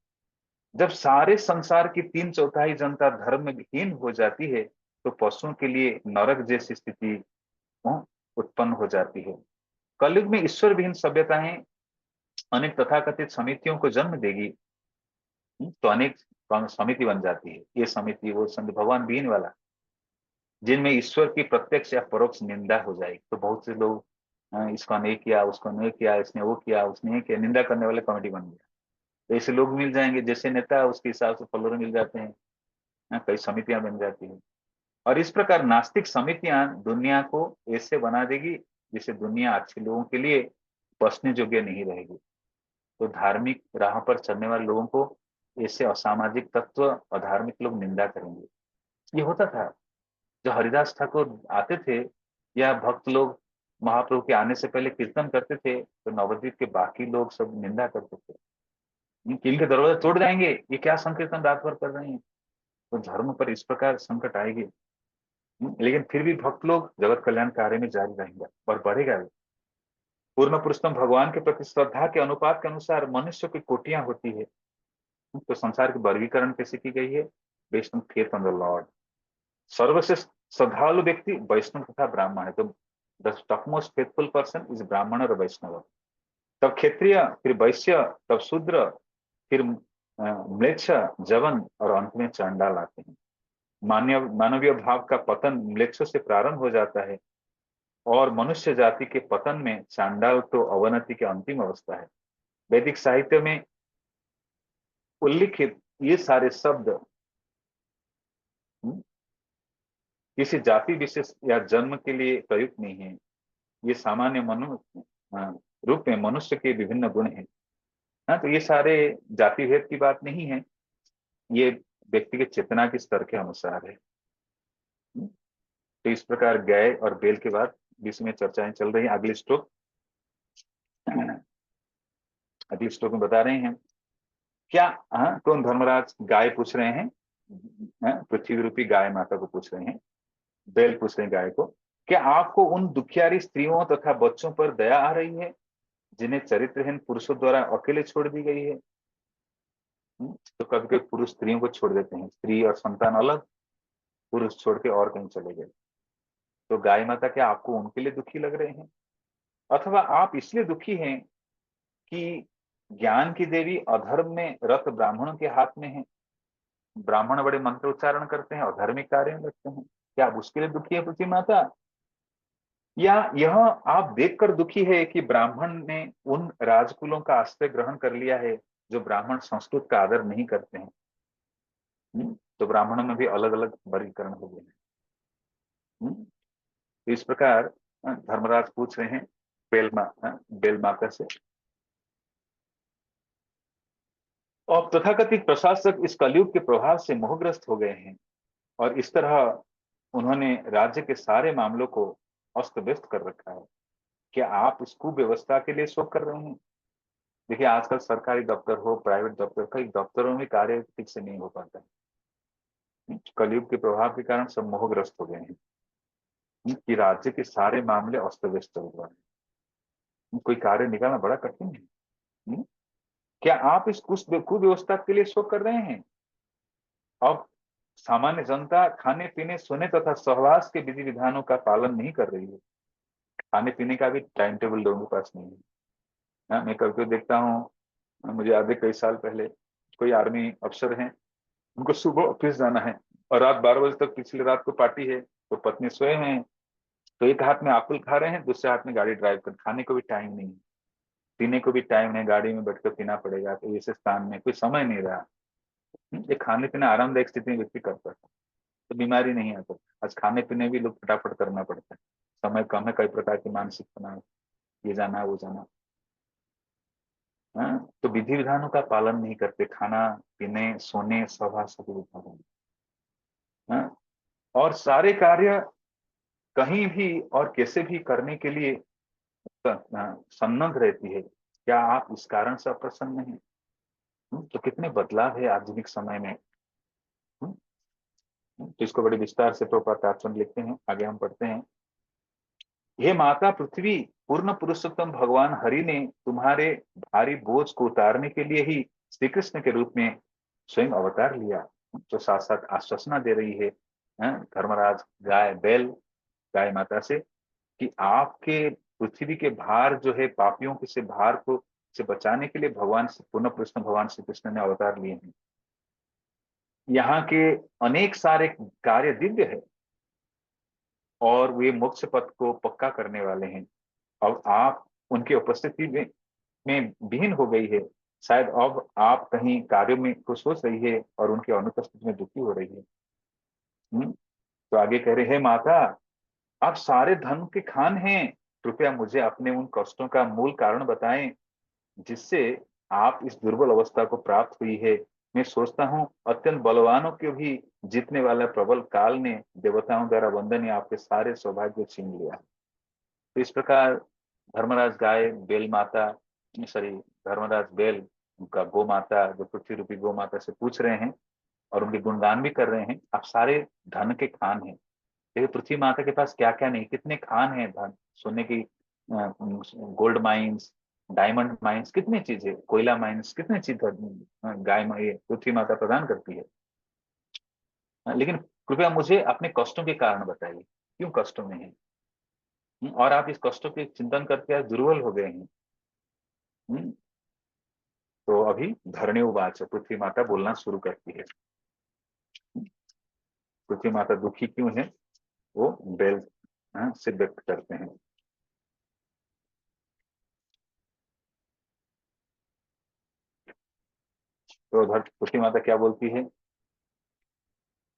जब सारे संसार की तीन चौथाई जनता धर्महीन हो जाती है, तो पशुओं के लिए नरक जैसी स्थिति उत्पन्न हो जाती है। कलयुग में ईश्वर विहीन सभ्यताएं अनेक तथाकथित समितियों को जन्म देगी। तो अनेक समिति बन जाती है, ये समिति वो समिति, भगवान विहीन वाला, जिनमें ईश्वर की प्रत्यक्ष या परोक्ष निंदा हो जाएगी। तो बहुत से लोग इसको नहीं किया, उसको नहीं किया, इसने वो किया, उसने ये किया, निंदा करने वाले कमेटी बन गया। तो ऐसे लोग मिल जाएंगे, जैसे नेता उसके हिसाब से फॉलोअर मिल जाते हैं। कई समितियां बन जाती है। और इस प्रकार नास्तिक समितियां दुनिया को ऐसे बना देगी जिससे दुनिया अच्छे लोगों के लिए बसने योग्य नहीं रहेगी। तो धार्मिक राह पर चलने वाले लोगों को ऐसे असामाजिक तत्व, अधार्मिक लोग निंदा करेंगे। ये होता था। जो हरिदास ठाकुर आते थे या भक्त लोग महाप्रभु के आने से पहले कीर्तन करते थे, तो नवद्वीप के बाकी लोग सब निंदा करते थे, इनके दरवाजे तोड़ जाएंगे, ये क्या संकीर्तन रात भर कर रहे हैं। तो धर्म पर इस प्रकार संकट आएगी। लेकिन फिर भी भक्त लोग जगत कल्याण कार्य में जारी रहेंगे और बढ़ेगा भी। पूर्ण पुरुषोत्तम भगवान के प्रति श्रद्धा के अनुपात के अनुसार मनुष्य की कोटियां होती है। तो संसार की वर्गीकरण कैसे की गई है? Based on faith on the Lord. सर्वश्रेष्ठ श्रद्धालु व्यक्ति वैष्णव तथा ब्राह्मण है। तो the top most faithful person is ब्राह्मण और वैष्णव। तब क्षेत्रीय, फिर वैश्य, तब शूद्र, फिर म्लेच्छ, जवन और अंत में चांडाल आते हैं। मानवीय भाव का पतन म्लेच्छों से प्रारंभ हो जाता है, और मनुष्य जाति के पतन में चांडाल तो अवनति की अंतिम अवस्था है। वैदिक साहित्य में उल्लिखित ये सारे शब्द हम्म, किसी जाति विशेष या जन्म के लिए प्रयुक्त नहीं है। ये सामान्य रूप में मनुष्य के विभिन्न गुण हैं। हाँ, तो ये सारे जाति भेद की बात नहीं है, ये व्यक्ति के चेतना के स्तर के अनुसार है। तो इस प्रकार गाय और बेल के बाद बीच में चर्चाएं चल रही हैं। अगले श्लोक में बता रहे हैं क्या। हाँ, कौन? धर्मराज गाय पूछ रहे हैं, हाँ, पृथ्वी रूपी गाय माता को पूछ रहे हैं। बैल पूछ रहे हैं गाय को, क्या आपको उन दुखियारी स्त्रियों तथा बच्चों पर दया आ रही है जिन्हें चरित्रहीन पुरुषों द्वारा अकेले छोड़ दी गई है? तो कभी कभी पुरुष स्त्रियों को छोड़ देते हैं, स्त्री और संतान अलग, पुरुष छोड़ के और कहीं चले गए। तो गाय माता क्या आपको उनके लिए दुखी लग रहे हैं, अथवा आप इसलिए दुखी हैं कि ज्ञान की देवी अधर्म में रत ब्राह्मणों के हाथ में है? ब्राह्मण बड़े मंत्र उच्चारण करते हैं और धार्मिक कार्य में लगते हैं, क्या आप उसके लिए दुखी है पृथ्वी माता? या यह आप देखकर दुखी है कि ब्राह्मण ने उन राजकुलों का आश्रय ग्रहण कर लिया है जो ब्राह्मण संस्कृत का आदर नहीं करते हैं? तो ब्राह्मणों में भी अलग अलग वर्गीकरण हो गए हैं। तो इस प्रकार धर्मराज पूछ रहे हैं बेल माता से। और तथाकथित प्रशासक इस कलयुग के प्रभाव से मोहग्रस्त हो गए हैं और इस तरह उन्होंने राज्य के सारे मामलों को अस्त व्यस्त कर रखा है। क्या आप इस कुव्यवस्था के लिए शोक कर रहे हैं? देखिए, आजकल सरकारी दफ्तर हो, प्राइवेट दफ्तर, कई दफ्तरों में कार्य ठीक से नहीं हो पाता है। कलयुग के प्रभाव के कारण सब मोहग्रस्त हो गए हैं कि राज्य के सारे मामले अस्त व्यस्त चल रहे हैं, कोई कार्य निकालना बड़ा कठिन है। क्या आप इस कुव्यवस्था के लिए शोक कर रहे हैं? अब सामान्य जनता खाने पीने सोने तथा सहवास के विधि विधानों का पालन नहीं कर रही है। खाने पीने का भी टाइम टेबल लोगों के पास नहीं है। हाँ, मैं कभी कभी देखता हूँ, मुझे याद है कई साल पहले कोई आर्मी अफसर हैं, उनको सुबह ऑफिस जाना है और रात 12 बजे तक, पिछली रात को पार्टी है, तो पत्नी सोए हैं, तो एक हाथ में एप्पल खा रहे हैं, दूसरे हाथ में गाड़ी ड्राइव कर, खाने को भी टाइम नहीं, पीने को भी टाइम नहीं, गाड़ी में बैठकर पीना पड़ेगा, तो ऐसे स्थान में कोई समय नहीं रहा। ये खाने पीने आरामदायक स्थिति में व्यक्ति करता है तो बीमारी नहीं आता। आज खाने पीने भी लोग फटाफट करना पड़ता है, समय कम है, कई प्रकार की मानसिक तनाव, ये जाना वो जाना। हाँ, तो विधि विधानों का पालन नहीं करते, खाना पीने सोने सहवास सभी विधान। हाँ, और सारे कार्य कहीं भी और कैसे भी करने के लिए सन्नद्ध रहती है। क्या आप इस कारण से अप्रसन्न हैं? तो कितने बदलाव है आधुनिक समय में। हम्म, तो इसको बड़े विस्तार से प्रभुपाद तात्पर्य लिखते हैं, आगे हम पढ़ते हैं। हे माता पृथ्वी, पूर्ण पुरुषोत्तम भगवान हरि ने तुम्हारे भारी बोझ को उतारने के लिए ही श्री कृष्ण के रूप में स्वयं अवतार लिया। तो साथ साथ आश्वासना दे रही है धर्मराज गाय माता से कि आपके पृथ्वी के भार जो है, पापियों के से भार को से बचाने के लिए भगवान से पूर्ण कृष्ण भगवान श्री कृष्ण ने अवतार लिए हैं। यहाँ के अनेक सारे कार्य दिव्य है और वे मोक्ष पथ को पक्का करने वाले हैं। अब आप उनकी उपस्थिति में विहीन हो गई है, शायद अब आप कहीं कार्यों में खुश हो रही है और उनकी अनुपस्थिति में दुखी हो रही है। तो आगे कह रहे हैं, माता आप सारे धन के खान हैं, कृपया मुझे अपने उन कष्टों का मूल कारण बताएं जिससे आप इस दुर्बल अवस्था को प्राप्त हुई है। मैं सोचता हूँ अत्यंत बलवानों के भी जीतने वाला प्रबल काल ने देवताओं द्वारा वंदनीय आपके सारे सौभाग्य छीन लिया। तो इस प्रकार धर्मराज गाय बेल माता, सॉरी, धर्मराज बेल उनका गौ माता, जो पृथ्वी रूपी गौ माता से पूछ रहे हैं और उनके गुणगान भी कर रहे हैं। आप सारे धन के खान हैं। देखिए पृथ्वी माता के पास क्या क्या नहीं, कितने खान हैं, धन, सोने की गोल्ड माइंस, डायमंड माइंस, कितनी चीजें, कोयला माइंस, कितनी चीज ये पृथ्वी माता प्रदान करती है। लेकिन कृपया मुझे अपने कष्टों के कारण बताइए, क्यों कष्टों में है? और आप इस कष्टों के चिंतन करके आज दुर्बल हो गए हैं। हम्म, तो अभी धरणी उवाच, पृथ्वी माता बोलना शुरू करती है। पृथ्वी माता दुखी क्यों है, वो बेल से व्यक्त करते हैं। तो उधर पृथ्वी माता क्या बोलती है,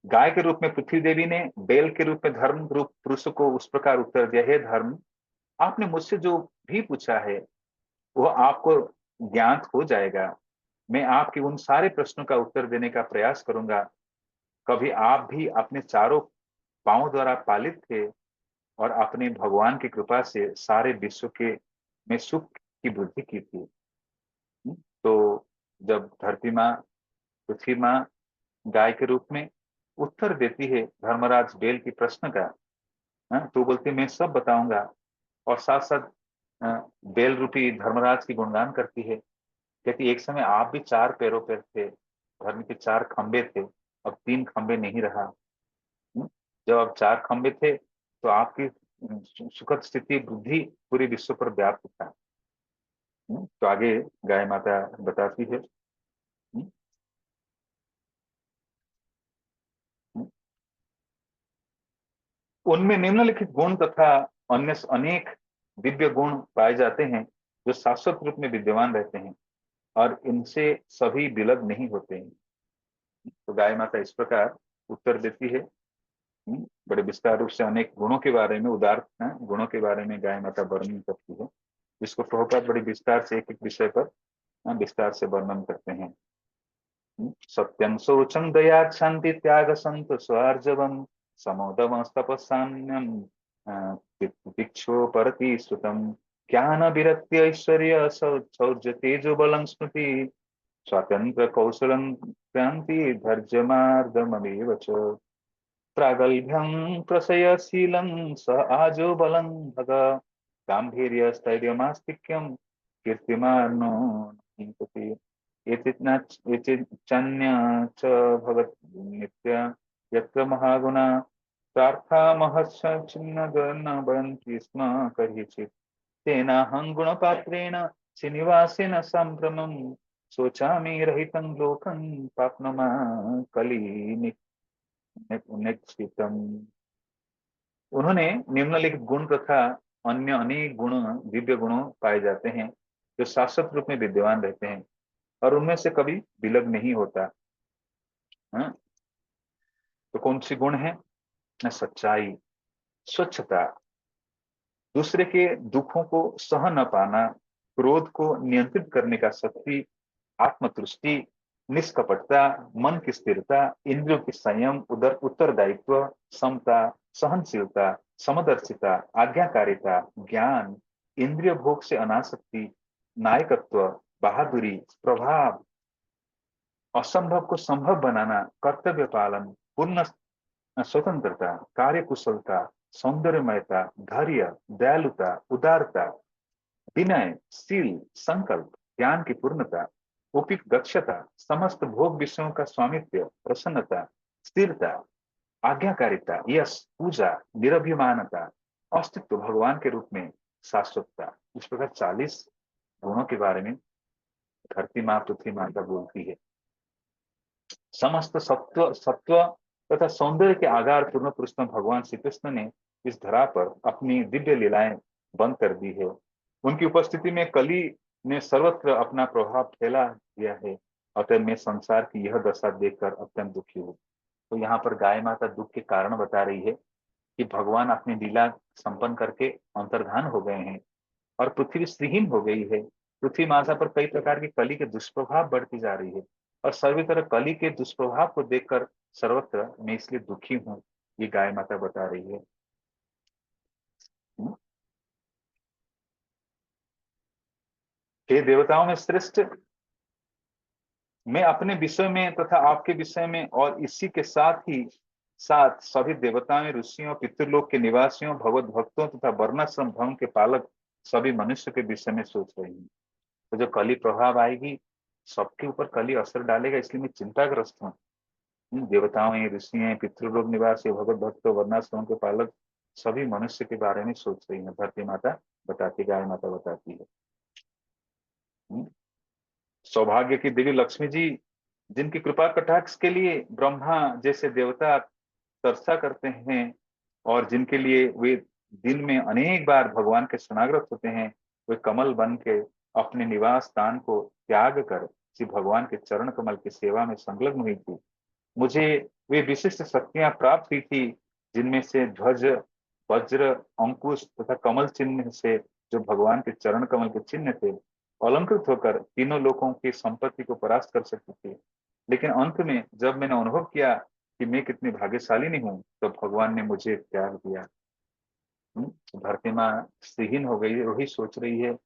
गाय के रूप में पृथ्वी देवी ने बैल के रूप में धर्म रूप पुरुष को उस प्रकार उत्तर दिया, हे धर्म, आपने मुझसे जो भी पूछा है वो आपको ज्ञात हो जाएगा। मैं आपके उन सारे प्रश्नों का उत्तर देने का प्रयास करूंगा। कभी आप भी अपने चारों पांवों द्वारा पालित थे और अपने भगवान की कृपा से सारे विश्व के में सुख की वृद्धि की थी। तो जब धरती माँ, पृथ्वी माँ गाय के रूप में उत्तर देती है धर्मराज बेल की प्रश्न का, तो बोलती मैं सब बताऊंगा। और साथ साथ बेल रूपी धर्मराज की गुणगान करती है, कहती एक समय आप भी चार पैरों पर थे, धर्म के चार खंबे थे, अब तीन खंबे नहीं रहा। जब अब चार खंबे थे तो आपकी सुखद स्थिति बुद्धि पूरे विश्व पर व्याप्त था। तो आगे गाय माता बताती है, उनमें निम्नलिखित गुण तथा अन्य अनेक दिव्य गुण पाए जाते हैं जो शाश्वत रूप में विद्यमान रहते हैं और इनसे सभी विलग नहीं होते हैं। तो गाय माता इस प्रकार उत्तर देती है, बड़े विस्तार रूप से अनेक गुणों के बारे में, उदार गुणों के बारे में गाय माता वर्णन करती है, जिसको प्रभुपाद बड़े विस्तार से एक एक विषय पर विस्तार से वर्णन करते हैं। सत्यं शौचं दया शांति त्याग संत स्वार्जवम समोदम तपस्सान्यम दिक्षो परति सुतम ज्ञान विरक्ति ऐश्वर्य शौर्य तेजो बलं स्मृति स्वातंत्र कौशलं क्रांति धैर्य मार्गममेव च प्रागल्भ्यं प्रशयशीलं स आजो बलं भग गांभीर्य स्थैर्यमास्तिक्यं कीर्तिमानो निपति एचिच्चान्य च भगत् नित्य यत्र महागुणा प्रार्था महच्छिन्न न बनन्ति स्म कहिचित् तेनाहं गुणपात्रेण श्रीनिवासेन सम्भ्रमं शोचामि रहितं लोकं पाप्नमा कलिनि निश्चितम्। उन्होंने निम्नलिखित गुण तथा अन्य अनेक गुण, दिव्य गुणों पाए जाते हैं जो शाश्वत रूप में विद्यमान रहते हैं और उनमें से कभी विलग नहीं होता। हाँ? तो कौन सी गुण है? न सच्चाई, स्वच्छता, दूसरे के दुखों को सह न पाना, क्रोध को नियंत्रित करने का शक्ति, आत्मतुष्टि, निष्कपटता, मन की स्थिरता, इंद्रियों की संयम, उदर उत्तरदायित्व, समता, सहनशीलता, समदर्शिता, आज्ञाकारिता, ज्ञान, इंद्रिय भोग से अनासक्ति, नायकत्व, बहादुरी, प्रभाव, असंभव को संभव बनाना, कर्तव्य पालन, पूर्ण स्वतंत्रता, कार्यकुशलता, सौंदर्यमयता, धैर्य, दयालुता, उदारता, विनय, शील, संकल्प, ज्ञान की पूर्णता, उपयुक्त दक्षता, समस्त भोग विषयों का स्वामित्व, प्रसन्नता, स्थिरता, आज्ञाकारिता, यश, पूजा, निरभिमानता, अस्तित्व भगवान के रूप में, शाश्वतता। इस प्रकार 40 गुणों के बारे में धरती माँ, पृथ्वी माता बोलती है। समस्त सत्व सत्व तथा सौंदर्य के आधार पूर्ण पुरुषोत्तम भगवान श्री कृष्ण ने इस धरा पर अपनी दिव्य लीलाएं बंद कर दी है। उनकी उपस्थिति में कली ने सर्वत्र अपना प्रभाव फैला दिया है। अतः मैं संसार की यह दशा देखकर अत्यंत दुखी हूँ। तो यहाँ पर गाय माता दुख के कारण बता रही है कि भगवान अपनी लीला संपन्न करके अंतर्धान हो गए हैं और पृथ्वी श्रीहीन हो गई है। पृथ्वी माता पर कई प्रकार की कली के दुष्प्रभाव बढ़ती जा रही है और सभी तरह कली के दुष्प्रभाव को देखकर सर्वत्र मैं इसलिए दुखी हूँ, ये गाय माता बता रही है। हे देवताओं में श्रेष्ठ, मैं अपने विषय में तथा आपके विषय में और इसी के साथ ही साथ सभी देवताओं, ऋषियों, पितृलोक के निवासियों, भगवत भक्तों तथा वर्णाश्रम धर्म के पालक सभी मनुष्य के विषय में सोच रही हूँ। तो जो कली प्रभाव आएगी सबके ऊपर कली असर डालेगा, इसलिए मैं चिंताग्रस्त हूँ। देवताओं हैं, ऋषि हैं, पितृलोक निवासी, भगवत भक्त, वर्णाश्रम के पालक सभी मनुष्य के बारे में सोच रही है। धरती माता बताती, गाय माता बताती है। सौभाग्य की देवी लक्ष्मी जी, जिनकी कृपा कटाक्ष के लिए ब्रह्मा जैसे देवता तरसा करते हैं और जिनके लिए वे दिन में अनेक बार भगवान के शरणागत होते हैं, वे कमल बन के अपने निवास स्थान को त्याग कर श्री भगवान के चरण कमल की सेवा में संलग्न हुई थी, मुझे वे विशिष्ट शक्तियां प्राप्त हुई थी, जिनमें से ध्वज, वज्र, अंकुश तथा कमल चिन्ह से, जो भगवान के चरण कमल के चिन्ह थे, अलंकृत होकर तीनों लोगों की संपत्ति को परास्त कर सकती थी। लेकिन अंत में जब मैंने अनुभव किया कि मैं कितनी भाग्यशाली नहीं हूँ, तो भगवान ने मुझे त्याग दिया। धरती माँ श्रीहीन हो गई, वही सोच रही है,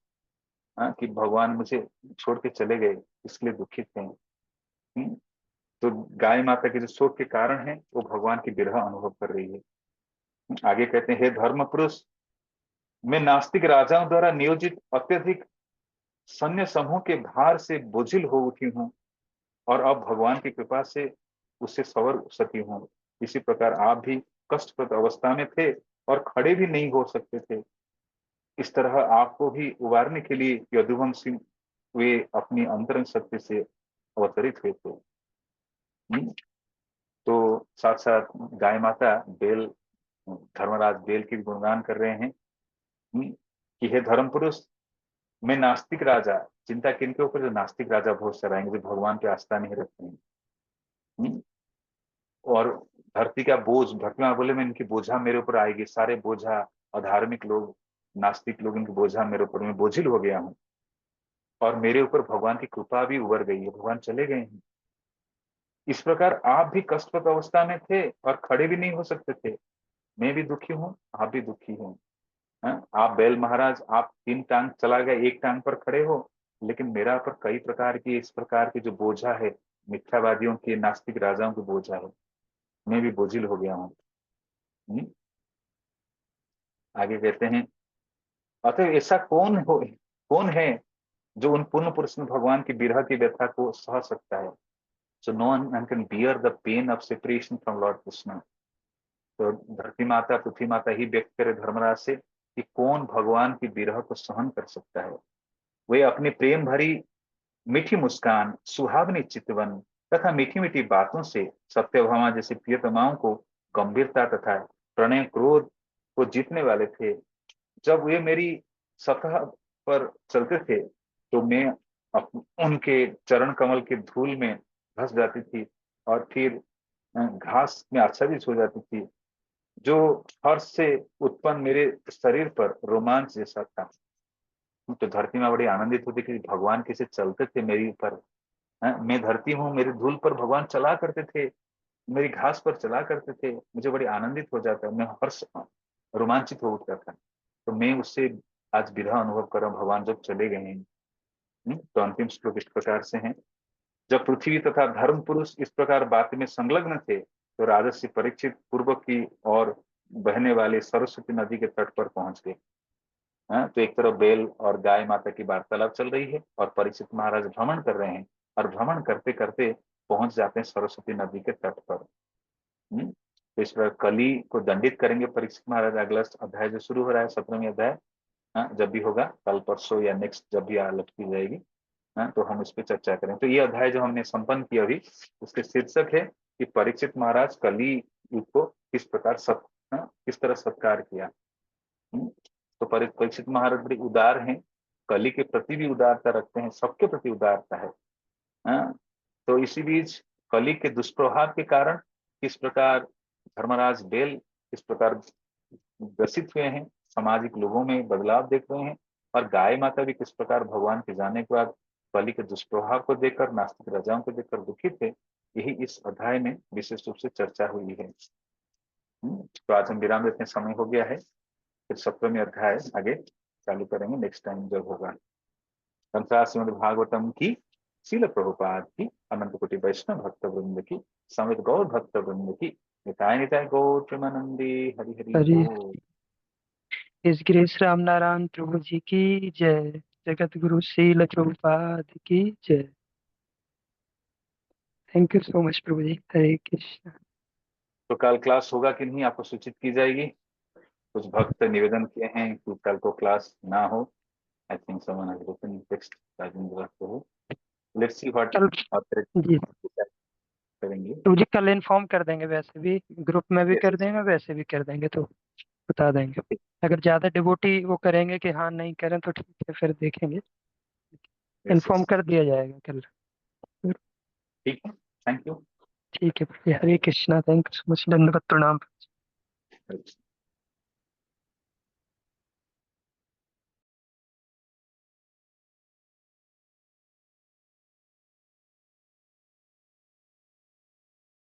कि भगवान मुझे छोड़ के चले गए, इसलिए दुखित है। तो गाय माता के जो शोक के कारण है, वो भगवान की विरह अनुभव कर रही है। आगे कहते हैं, हे धर्म पुरुष, मैं नास्तिक राजाओं द्वारा नियोजित अत्यधिक सैन्य समूह के भार से बोझिल हो उठी हूँ, और अब भगवान की कृपा से उससे सवर सकी हूँ। इसी प्रकार आप भी कष्टप्रद अवस्था में थे और खड़े भी नहीं हो सकते थे। इस तरह आपको भी उबारने के लिए यदुवंशी वे अपनी अंतरंग शक्ति से अवतरित हुए थे। तो साथ साथ गाय माता बेल, धर्मराज बेल की गुणगान कर रहे हैं, कि हे धर्म पुरुष, मैं नास्तिक राजा, चिंता किनके ऊपर, जो नास्तिक राजा बहुत सारे आएंगे, जो भगवान पे आस्था नहीं रखते हैं। और धरती का बोझ, धरती में बोले मैं इनकी बोझा मेरे ऊपर आएगी, सारे बोझा, अधार्मिक लोग, नास्तिक लोग, इनकी बोझा मेरे ऊपर, मैं बोझिल हो गया हूँ, और मेरे ऊपर भगवान की कृपा भी उबर गई है, भगवान चले गए हैं। इस प्रकार आप भी कष्टप्रद अवस्था में थे और खड़े भी नहीं हो सकते थे। मैं भी दुखी हूँ, आप भी दुखी हूँ। आप बैल महाराज, आप 3 टांग चला गए, एक टांग पर खड़े हो, लेकिन मेरा पर कई प्रकार की, इस प्रकार की जो बोझा है, मिथ्यावादियों की, नास्तिक राजाओं की बोझा है, मैं भी बोझिल हो गया हूँ। आगे कहते हैं, अतः ऐसा कौन है जो उन पूर्ण पुरुष में भगवान की विरह की व्यथा को सह सकता है। So no one can bear the pain of separation from lord Krishna. तो धरती माता, पृथ्वी माता ही व्यक्त करे धर्मराज से कि कौन भगवान की विरह को सहन कर सकता है। वे अपनी प्रेम भरी मीठी मुस्कान, सुहावनी चितवन तथा मीठी मीठी बातों से सत्यभामा जैसे प्रियतमाओं को गंभीरता तथा प्रणय क्रोध को जीतने वाले थे। जब वे मेरी सतह पर चलते थे, तो मैं उनके चरण कमल के धूल में धस जाती थी, और फिर घास में आच्छादित हो जाती थी, जो हर्ष से उत्पन्न मेरे शरीर पर रोमांच जैसा था। तो धरती में बड़ी आनंदित होती कि भगवान कैसे चलते थे मेरी पर। मैं धरती हूँ, मेरे धूल पर भगवान चला करते थे, मेरी घास पर चला करते थे, मुझे बड़ी आनंदित हो जाता, मैं हर्ष, रोमांचित हो उठता था। तो मैं उससे आज विरह अनुभव कर रहा हूँ, भगवान जब चले गए हैं। तो अंतिम श्लोक इस प्रकार से है, जब पृथ्वी तथा धर्म पुरुष इस प्रकार बात में संलग्न थे, तो राजर्षि परीक्षित पूर्व की और बहने वाले सरस्वती नदी के तट पर पहुंच गए। तो एक तरफ बेल और गाय माता की वार्तालाप चल रही है, और परीक्षित महाराज भ्रमण कर रहे हैं, और भ्रमण करते करते पहुंच जाते हैं सरस्वती नदी के तट पर। तो इस पर कली को दंडित करेंगे परीक्षित महाराज। अगला अध्याय जो शुरू हो रहा है, 17वीं अध्याय, जब भी होगा, कल परसों या नेक्स्ट जब भी आलोच की जाएगी, तो हम इस पर चर्चा करें। तो ये अध्याय जो हमने संपन्न किया अभी, उसके शीर्षक है कि परीक्षित महाराज कली युग को किस तरह सत्कार किया। तो परीक्षित महाराज बड़े उदार हैं, कली के प्रति भी उदारता रखते हैं, सबके प्रति उदारता है। तो इसी बीच कली के दुष्प्रभाव के कारण किस प्रकार धर्मराज बेल किस प्रकार ग्रसित हुए हैं, सामाजिक लोगों में बदलाव देख रहे हैं, और गाय माता भी किस प्रकार भगवान के जाने के बाद कली के दुष्प्रभाव को देखकर, नास्तिक राजाओं को देखकर दुखित थे, यही इस अध्याय में विशेष रूप से चर्चा हुई है। तो आज हम विराम देते हैं, समय हो गया है, फिर 17वीं अध्याय आगे चालू करेंगे नेक्स्ट टाइम जब होगा। संसार श्रीमद् भागवतम की, शील प्रभुपाद की, अनंत कोटि वैष्णव भक्त वृंद की, समेत गौर भक्त वृंद की, निताय निताय गौर प्रेमानंदी, हरि हरि हरि बोल। इस गिरीश राम नारायण प्रभु जी की जय। जगत गुरु शील प्रभुपाद की जय। थैंक यू सो मच प्रभु जी। हरे कृष्ण। तो कल क्लास होगा कि नहीं, आपको सूचित की जाएगी। कुछ भक्त निवेदन किए हैं कि कल को क्लास ना हो। I think someone has written text, Rajendra हो। लेट्स सी व्हाट कल जी करेंगे। प्रभु जी कल इन्फॉर्म कर देंगे, वैसे भी ग्रुप में भी कर यस, देंगे, वैसे भी कर देंगे, तो बता देंगे। अगर ज्यादा डिवोटी वो करेंगे कि हाँ नहीं करें तो ठीक है, फिर देखेंगे। यस, इन्फॉर्म कर दिया जाएगा कल। ठीक है, थैंक यू। ठीक है भैया, Hare Krishna, thank you so much, दंडवत प्रणाम।